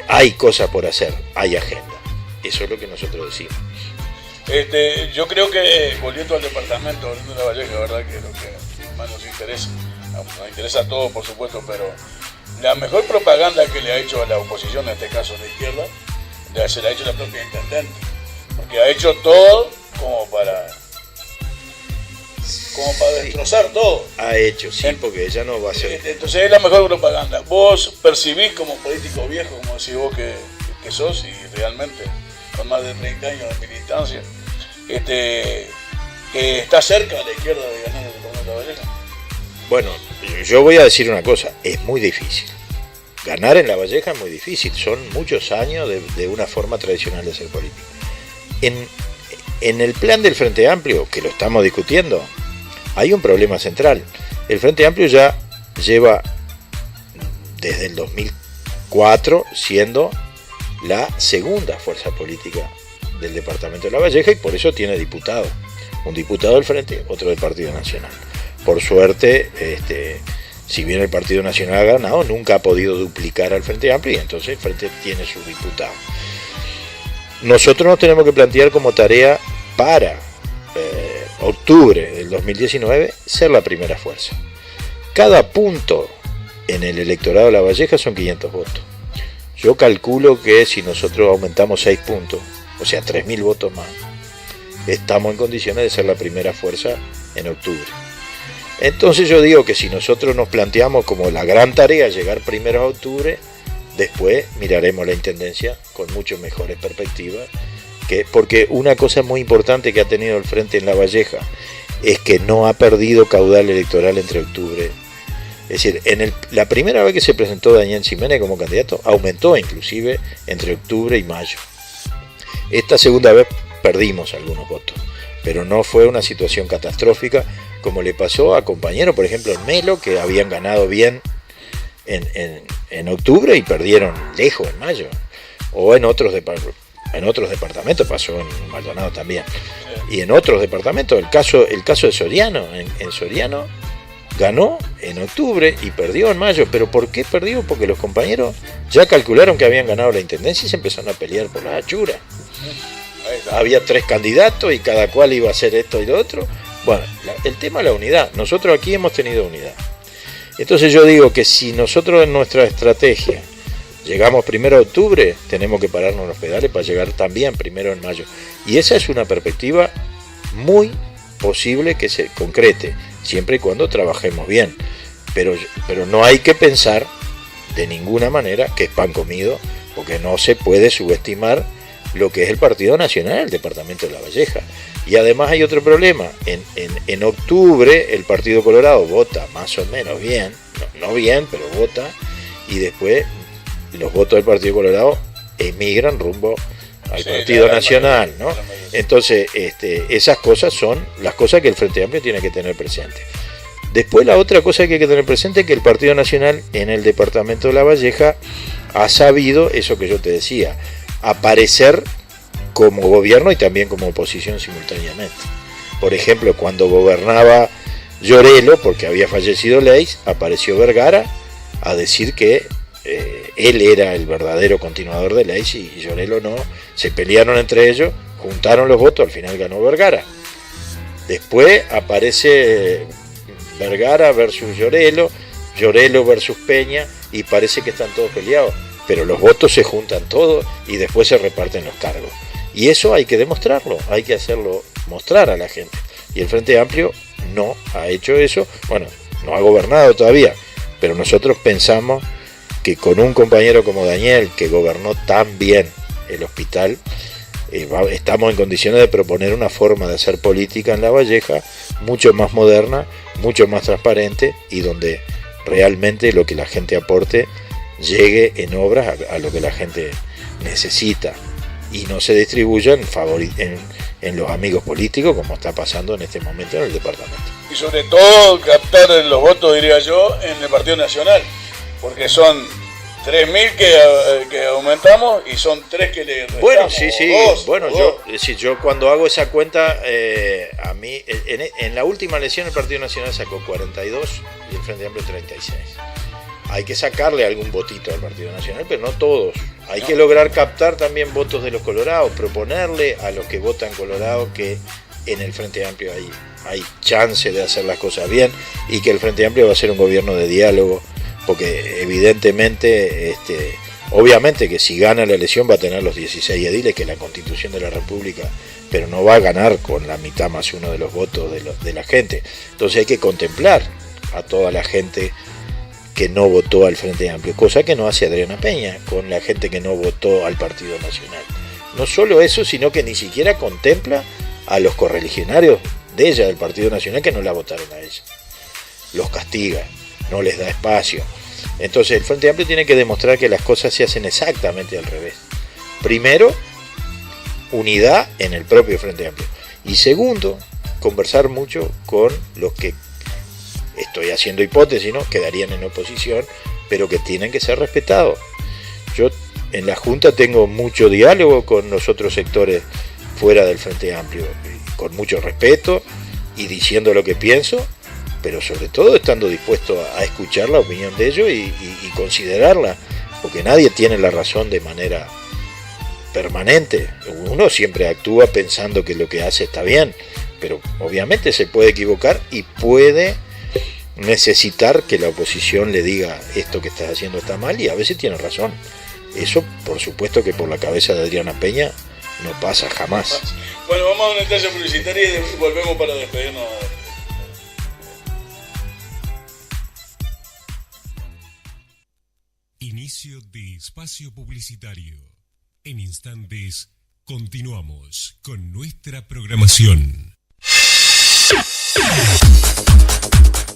Hay cosas por hacer, hay agenda. Eso es lo que nosotros decimos. Yo creo que, volviendo al departamento, volviendo a La Valleja, la verdad que es lo que más nos interesa. Nos interesa a todos, por supuesto, pero la mejor propaganda que le ha hecho a la oposición, en este caso de izquierda, se la ha hecho la propia intendente. Porque ha hecho todo como para destrozar todo. Ha hecho, sí, porque ella no va a ser. Entonces es la mejor propaganda. Vos percibís como político viejo, como decís vos que sos, y realmente con más de 30 años de militancia, que está cerca a la izquierda de ganar el departamento de La Valleja. Bueno, yo voy a decir una cosa, es muy difícil. Ganar en La Valleja es muy difícil, son muchos años de una forma tradicional de ser político. En el plan del Frente Amplio, que lo estamos discutiendo, hay un problema central. El Frente Amplio ya lleva desde el 2004 siendo la segunda fuerza política del departamento de La Valleja y por eso tiene diputados. Un diputado del Frente, otro del Partido Nacional. Por suerte, si bien el Partido Nacional ha ganado, nunca ha podido duplicar al Frente Amplio y entonces el Frente tiene su diputado. Nosotros nos tenemos que plantear como tarea para octubre del 2019 ser la primera fuerza. Cada punto en el electorado de La Valleja son 500 votos. Yo calculo que si nosotros aumentamos 6 puntos, o sea 3.000 votos más, estamos en condiciones de ser la primera fuerza en octubre. Entonces yo digo que si nosotros nos planteamos como la gran tarea llegar primero a octubre, después miraremos la intendencia con mucho mejores perspectivas, porque una cosa muy importante que ha tenido el Frente en La Valleja es que no ha perdido caudal electoral entre octubre. Es decir, la primera vez que se presentó Daniel Ximénez como candidato, aumentó inclusive entre octubre y mayo. Esta segunda vez perdimos algunos votos, pero no fue una situación catastrófica como le pasó a compañeros, por ejemplo en Melo, que habían ganado bien en octubre y perdieron lejos en mayo, o en otros departamentos, pasó en Maldonado también, y en otros departamentos, el caso de Soriano, en Soriano ganó en octubre y perdió en mayo. ¿Pero por qué perdió? Porque los compañeros ya calcularon que habían ganado la intendencia y se empezaron a pelear por la achura. Había 3 candidatos y cada cual iba a hacer esto y lo otro. Bueno, el tema es la unidad. Nosotros aquí hemos tenido unidad. Entonces yo digo que si nosotros en nuestra estrategia llegamos primero a octubre, tenemos que pararnos los pedales para llegar también primero en mayo. Y esa es una perspectiva muy posible que se concrete, siempre y cuando trabajemos bien. Pero no hay que pensar de ninguna manera que es pan comido, porque no se puede subestimar lo que es el Partido Nacional, el departamento de La Valleja. Y además hay otro problema. En octubre el Partido Colorado vota más o menos bien, no bien, pero vota, y después los votos del Partido Colorado emigran rumbo al Partido Nacional, ¿no? Entonces, esas cosas son las cosas que el Frente Amplio tiene que tener presente. Después la otra cosa que hay que tener presente es que el Partido Nacional en el departamento de La Valleja ha sabido, eso que yo te decía, aparecer como gobierno y también como oposición simultáneamente. Por ejemplo, cuando gobernaba Llorelo, porque había fallecido Leis, apareció Vergara a decir que él era el verdadero continuador de Lacey y Llorelo no, se pelearon entre ellos, juntaron los votos, al final ganó Vergara. Después aparece Vergara versus Llorelo, Llorelo versus Peña, y parece que están todos peleados, pero los votos se juntan todos y después se reparten los cargos. Y eso hay que demostrarlo, hay que hacerlo mostrar a la gente. Y el Frente Amplio no ha hecho eso, bueno, no ha gobernado todavía, pero nosotros pensamos que con un compañero como Daniel, que gobernó tan bien el hospital, estamos en condiciones de proponer una forma de hacer política en La Valleja mucho más moderna, mucho más transparente, y donde realmente lo que la gente aporte llegue en obras a lo que la gente necesita y no se distribuya en los amigos políticos, como está pasando en este momento en el departamento. Y sobre todo captar los votos, diría yo, en el Partido Nacional, porque son 3.000 que aumentamos y son 3 que le restamos. Bueno, sí, dos, bueno, yo cuando hago esa cuenta, a mí, en la última elección el Partido Nacional sacó 42 y el Frente Amplio 36. Hay que sacarle algún votito al Partido Nacional, pero no todos. Hay que lograr captar también votos de los colorados, proponerle a los que votan colorado que en el Frente Amplio hay chance de hacer las cosas bien, y que el Frente Amplio va a ser un gobierno de diálogo, porque evidentemente, obviamente que si gana la elección va a tener los 16 ediles, que es la Constitución de la República, pero no va a ganar con la mitad más uno de los votos de la gente. Entonces hay que contemplar a toda la gente que no votó al Frente Amplio, cosa que no hace Adriana Peña con la gente que no votó al Partido Nacional. No solo eso, sino que ni siquiera contempla a los correligionarios de ella, del Partido Nacional, que no la votaron a ella. Los castiga, no les da espacio. Entonces el Frente Amplio tiene que demostrar que las cosas se hacen exactamente al revés. Primero, unidad en el propio Frente Amplio. Y segundo, conversar mucho con los que, estoy haciendo hipótesis, ¿no?, quedarían en oposición, pero que tienen que ser respetados. Yo en la Junta tengo mucho diálogo con los otros sectores fuera del Frente Amplio, con mucho respeto y diciendo lo que pienso, pero sobre todo estando dispuesto a escuchar la opinión de ellos y considerarla, porque nadie tiene la razón de manera permanente. Uno siempre actúa pensando que lo que hace está bien, pero obviamente se puede equivocar y puede necesitar que la oposición le diga esto que estás haciendo está mal, y a veces tiene razón. Eso por supuesto que por la cabeza de Adriana Peña no pasa jamás. Bueno, vamos a una instancia publicitaria y volvemos para despedirnos. Inicio de espacio publicitario. En instantes continuamos con nuestra programación.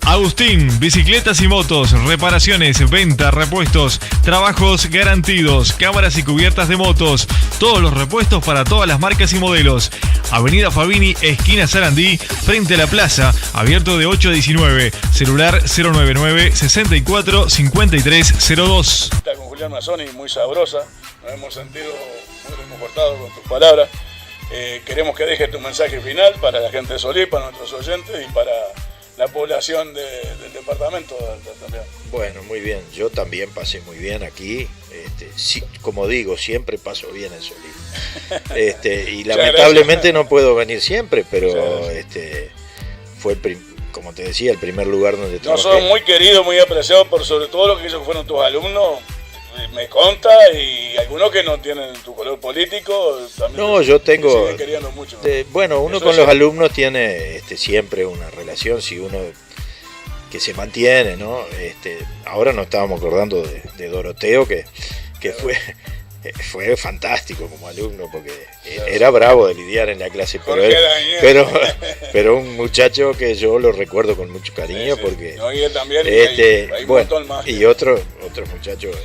Agustín, bicicletas y motos, reparaciones, venta, repuestos, trabajos garantidos, cámaras y cubiertas de motos, todos los repuestos para todas las marcas y modelos. Avenida Fabini, esquina Sarandí, frente a la plaza, abierto de 8 a 19, celular 099-64-5302. Está con Julián Mazzoni, muy sabrosa, nos hemos sentido muy reconfortados con tus palabras. Queremos que dejes tu mensaje final para la gente de Solís, para nuestros oyentes y para la población del departamento también. Bueno, muy bien, yo también pasé muy bien aquí, sí, como digo, siempre paso bien en Solís. Y lamentablemente no puedo venir siempre, pero fue, como te decía, el primer lugar donde trabajé. Nosotros muy queridos, muy apreciados por sobre todo lo que ellos fueron tus alumnos. Me conta, y algunos que no tienen tu color político también. No, yo tengo. Me siguen queriendo mucho. Bueno, uno con los alumnos tiene siempre una relación, si uno que se mantiene, ¿no? Ahora nos estábamos acordando de Doroteo, que fue fantástico como alumno, porque era bravo de lidiar en la clase, pero un muchacho que yo lo recuerdo con mucho cariño, porque no, y él también, y otros muchachos,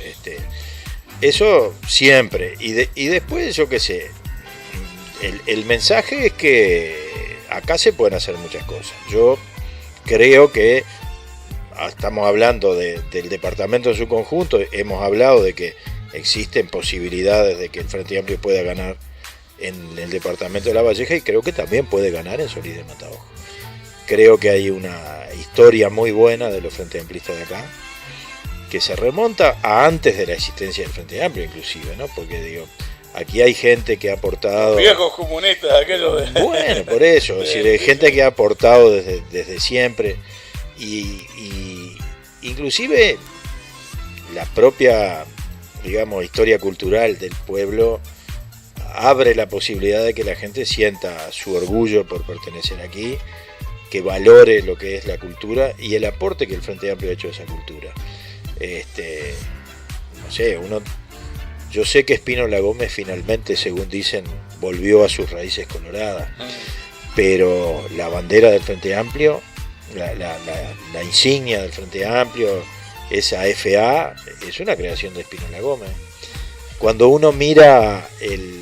eso siempre, y después yo qué sé, el mensaje es que acá se pueden hacer muchas cosas. Yo creo que estamos hablando del departamento en su conjunto, hemos hablado de que existen posibilidades de que el Frente Amplio pueda ganar en el departamento de La Valleja, y creo que también puede ganar en Solís de Mataojo. Creo que hay una historia muy buena de los Frente Amplistas de acá, que se remonta a antes de la existencia del Frente Amplio, inclusive, ¿no? Porque digo, aquí hay gente que ha aportado... Viejos comunistas, aquellos de... Bueno, por eso, es decir, hay gente que ha aportado desde siempre y inclusive la propia, digamos, historia cultural del pueblo abre la posibilidad de que la gente sienta su orgullo por pertenecer aquí, que valore lo que es la cultura y el aporte que el Frente Amplio ha hecho a esa cultura. No sé, yo sé que Spínola Gómez finalmente, según dicen, volvió a sus raíces coloradas, pero la bandera del Frente Amplio, la insignia del Frente Amplio, esa FA, es una creación de Spínola Gómez. Cuando uno mira el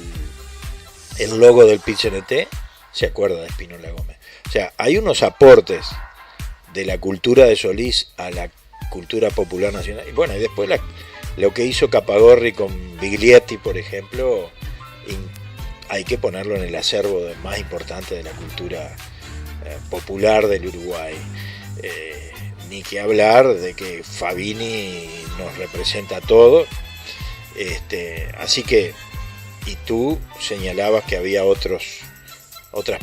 logo del PIT-CNT, se acuerda de Spínola Gómez. O sea, hay unos aportes de la cultura de Solís a la cultura popular nacional. Y bueno, y después lo que hizo Capagorri con Biglietti, por ejemplo, hay que ponerlo en el acervo más importante de la cultura popular del Uruguay. Ni que hablar de que Fabini nos representa a todos. Así que, y tú señalabas que había otras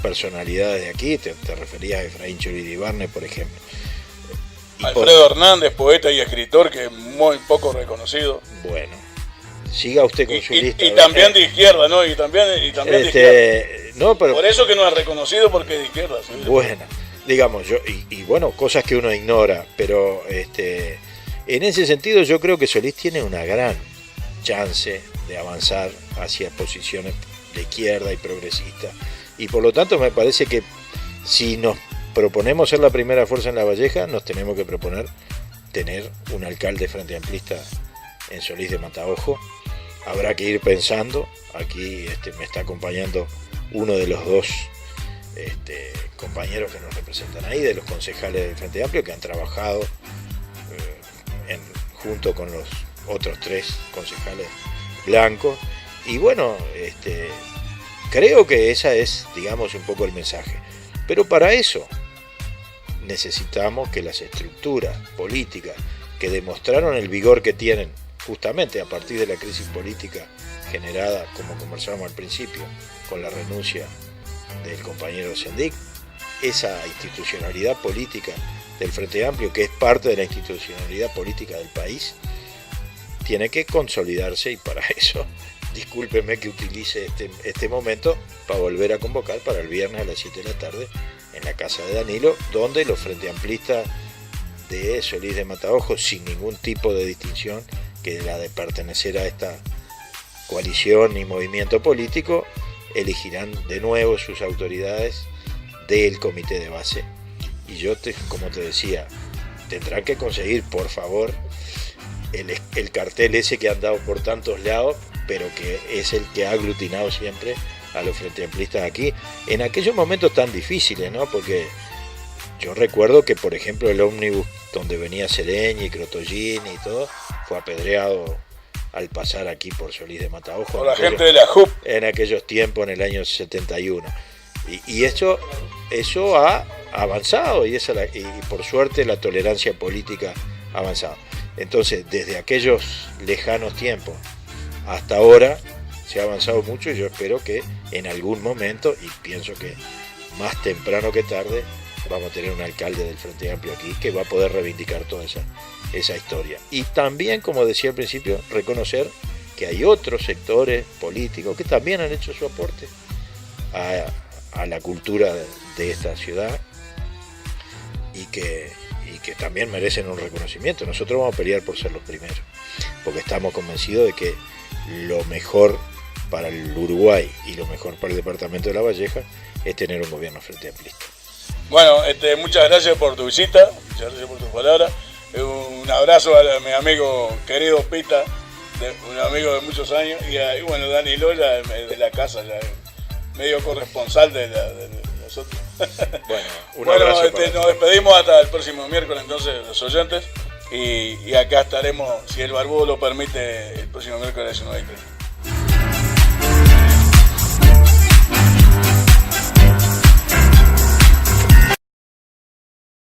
personalidades de aquí, te referías a Efraín Churidi-Barne, por ejemplo. Alfredo Hernández, poeta y escritor, que es muy poco reconocido. Bueno, siga usted con su lista. Y también de izquierda, ¿no? Y también de izquierda. No, pero, por eso que no es reconocido, porque es de izquierda. ¿Sí? Bueno, digamos, y bueno, cosas que uno ignora, pero en ese sentido yo creo que Solís tiene una gran chance de avanzar hacia posiciones de izquierda y progresista. Y por lo tanto me parece que si nos proponemos ser la primera fuerza en La Valleja, nos tenemos que proponer tener un alcalde frente amplista en Solís de Mataojo. Habrá que ir pensando. Aquí me está acompañando uno de los dos compañeros que nos representan ahí, de los concejales del Frente Amplio, que han trabajado junto con los otros 3 concejales blancos. Y bueno, creo que esa es, digamos, un poco el mensaje. Pero para eso necesitamos que las estructuras políticas que demostraron el vigor que tienen justamente a partir de la crisis política generada, como conversábamos al principio, con la renuncia del compañero Sendik, esa institucionalidad política del Frente Amplio, que es parte de la institucionalidad política del país, tiene que consolidarse, y para eso, discúlpeme que utilice este momento para volver a convocar para el viernes a las 7 de la tarde en la casa de Danilo, donde los Frente Amplistas de Solís de Mataojo, sin ningún tipo de distinción que la de pertenecer a esta coalición y movimiento político, elegirán de nuevo sus autoridades del comité de base. Y yo, como te decía, tendrán que conseguir, por favor, el cartel ese que han dado por tantos lados, pero que es el que ha aglutinado siempre a los Frente Amplistas aquí, en aquellos momentos tan difíciles, ¿no? Porque yo recuerdo que, por ejemplo, el ómnibus donde venía Sereñi, Crotollini y todo, fue apedreado al pasar aquí por Solís de Mataojo. Por la gente de la JUP. En aquellos tiempos, en el año 71. Y eso ha avanzado, y por suerte la tolerancia política ha avanzado. Entonces, desde aquellos lejanos tiempos hasta ahora se ha avanzado mucho, y yo espero que en algún momento, y pienso que más temprano que tarde, vamos a tener un alcalde del Frente Amplio aquí que va a poder reivindicar toda esa historia. Y también, como decía al principio, reconocer que hay otros sectores políticos que también han hecho su aporte a la cultura de esta ciudad y que también merecen un reconocimiento. Nosotros vamos a pelear por ser los primeros, porque estamos convencidos de que lo mejor para el Uruguay y lo mejor para el departamento de La Valleja es tener un gobierno frente amplista. Bueno, muchas gracias por tu visita, muchas gracias por tu palabra. Un abrazo a mi amigo querido Pita, un amigo de muchos años, y bueno, Dani Lola de la casa, ya, medio corresponsal de nosotros. Bueno, un abrazo. Nos despedimos hasta el próximo miércoles, entonces, los oyentes, y acá estaremos, si el barbudo lo permite, el próximo miércoles a las 9:30.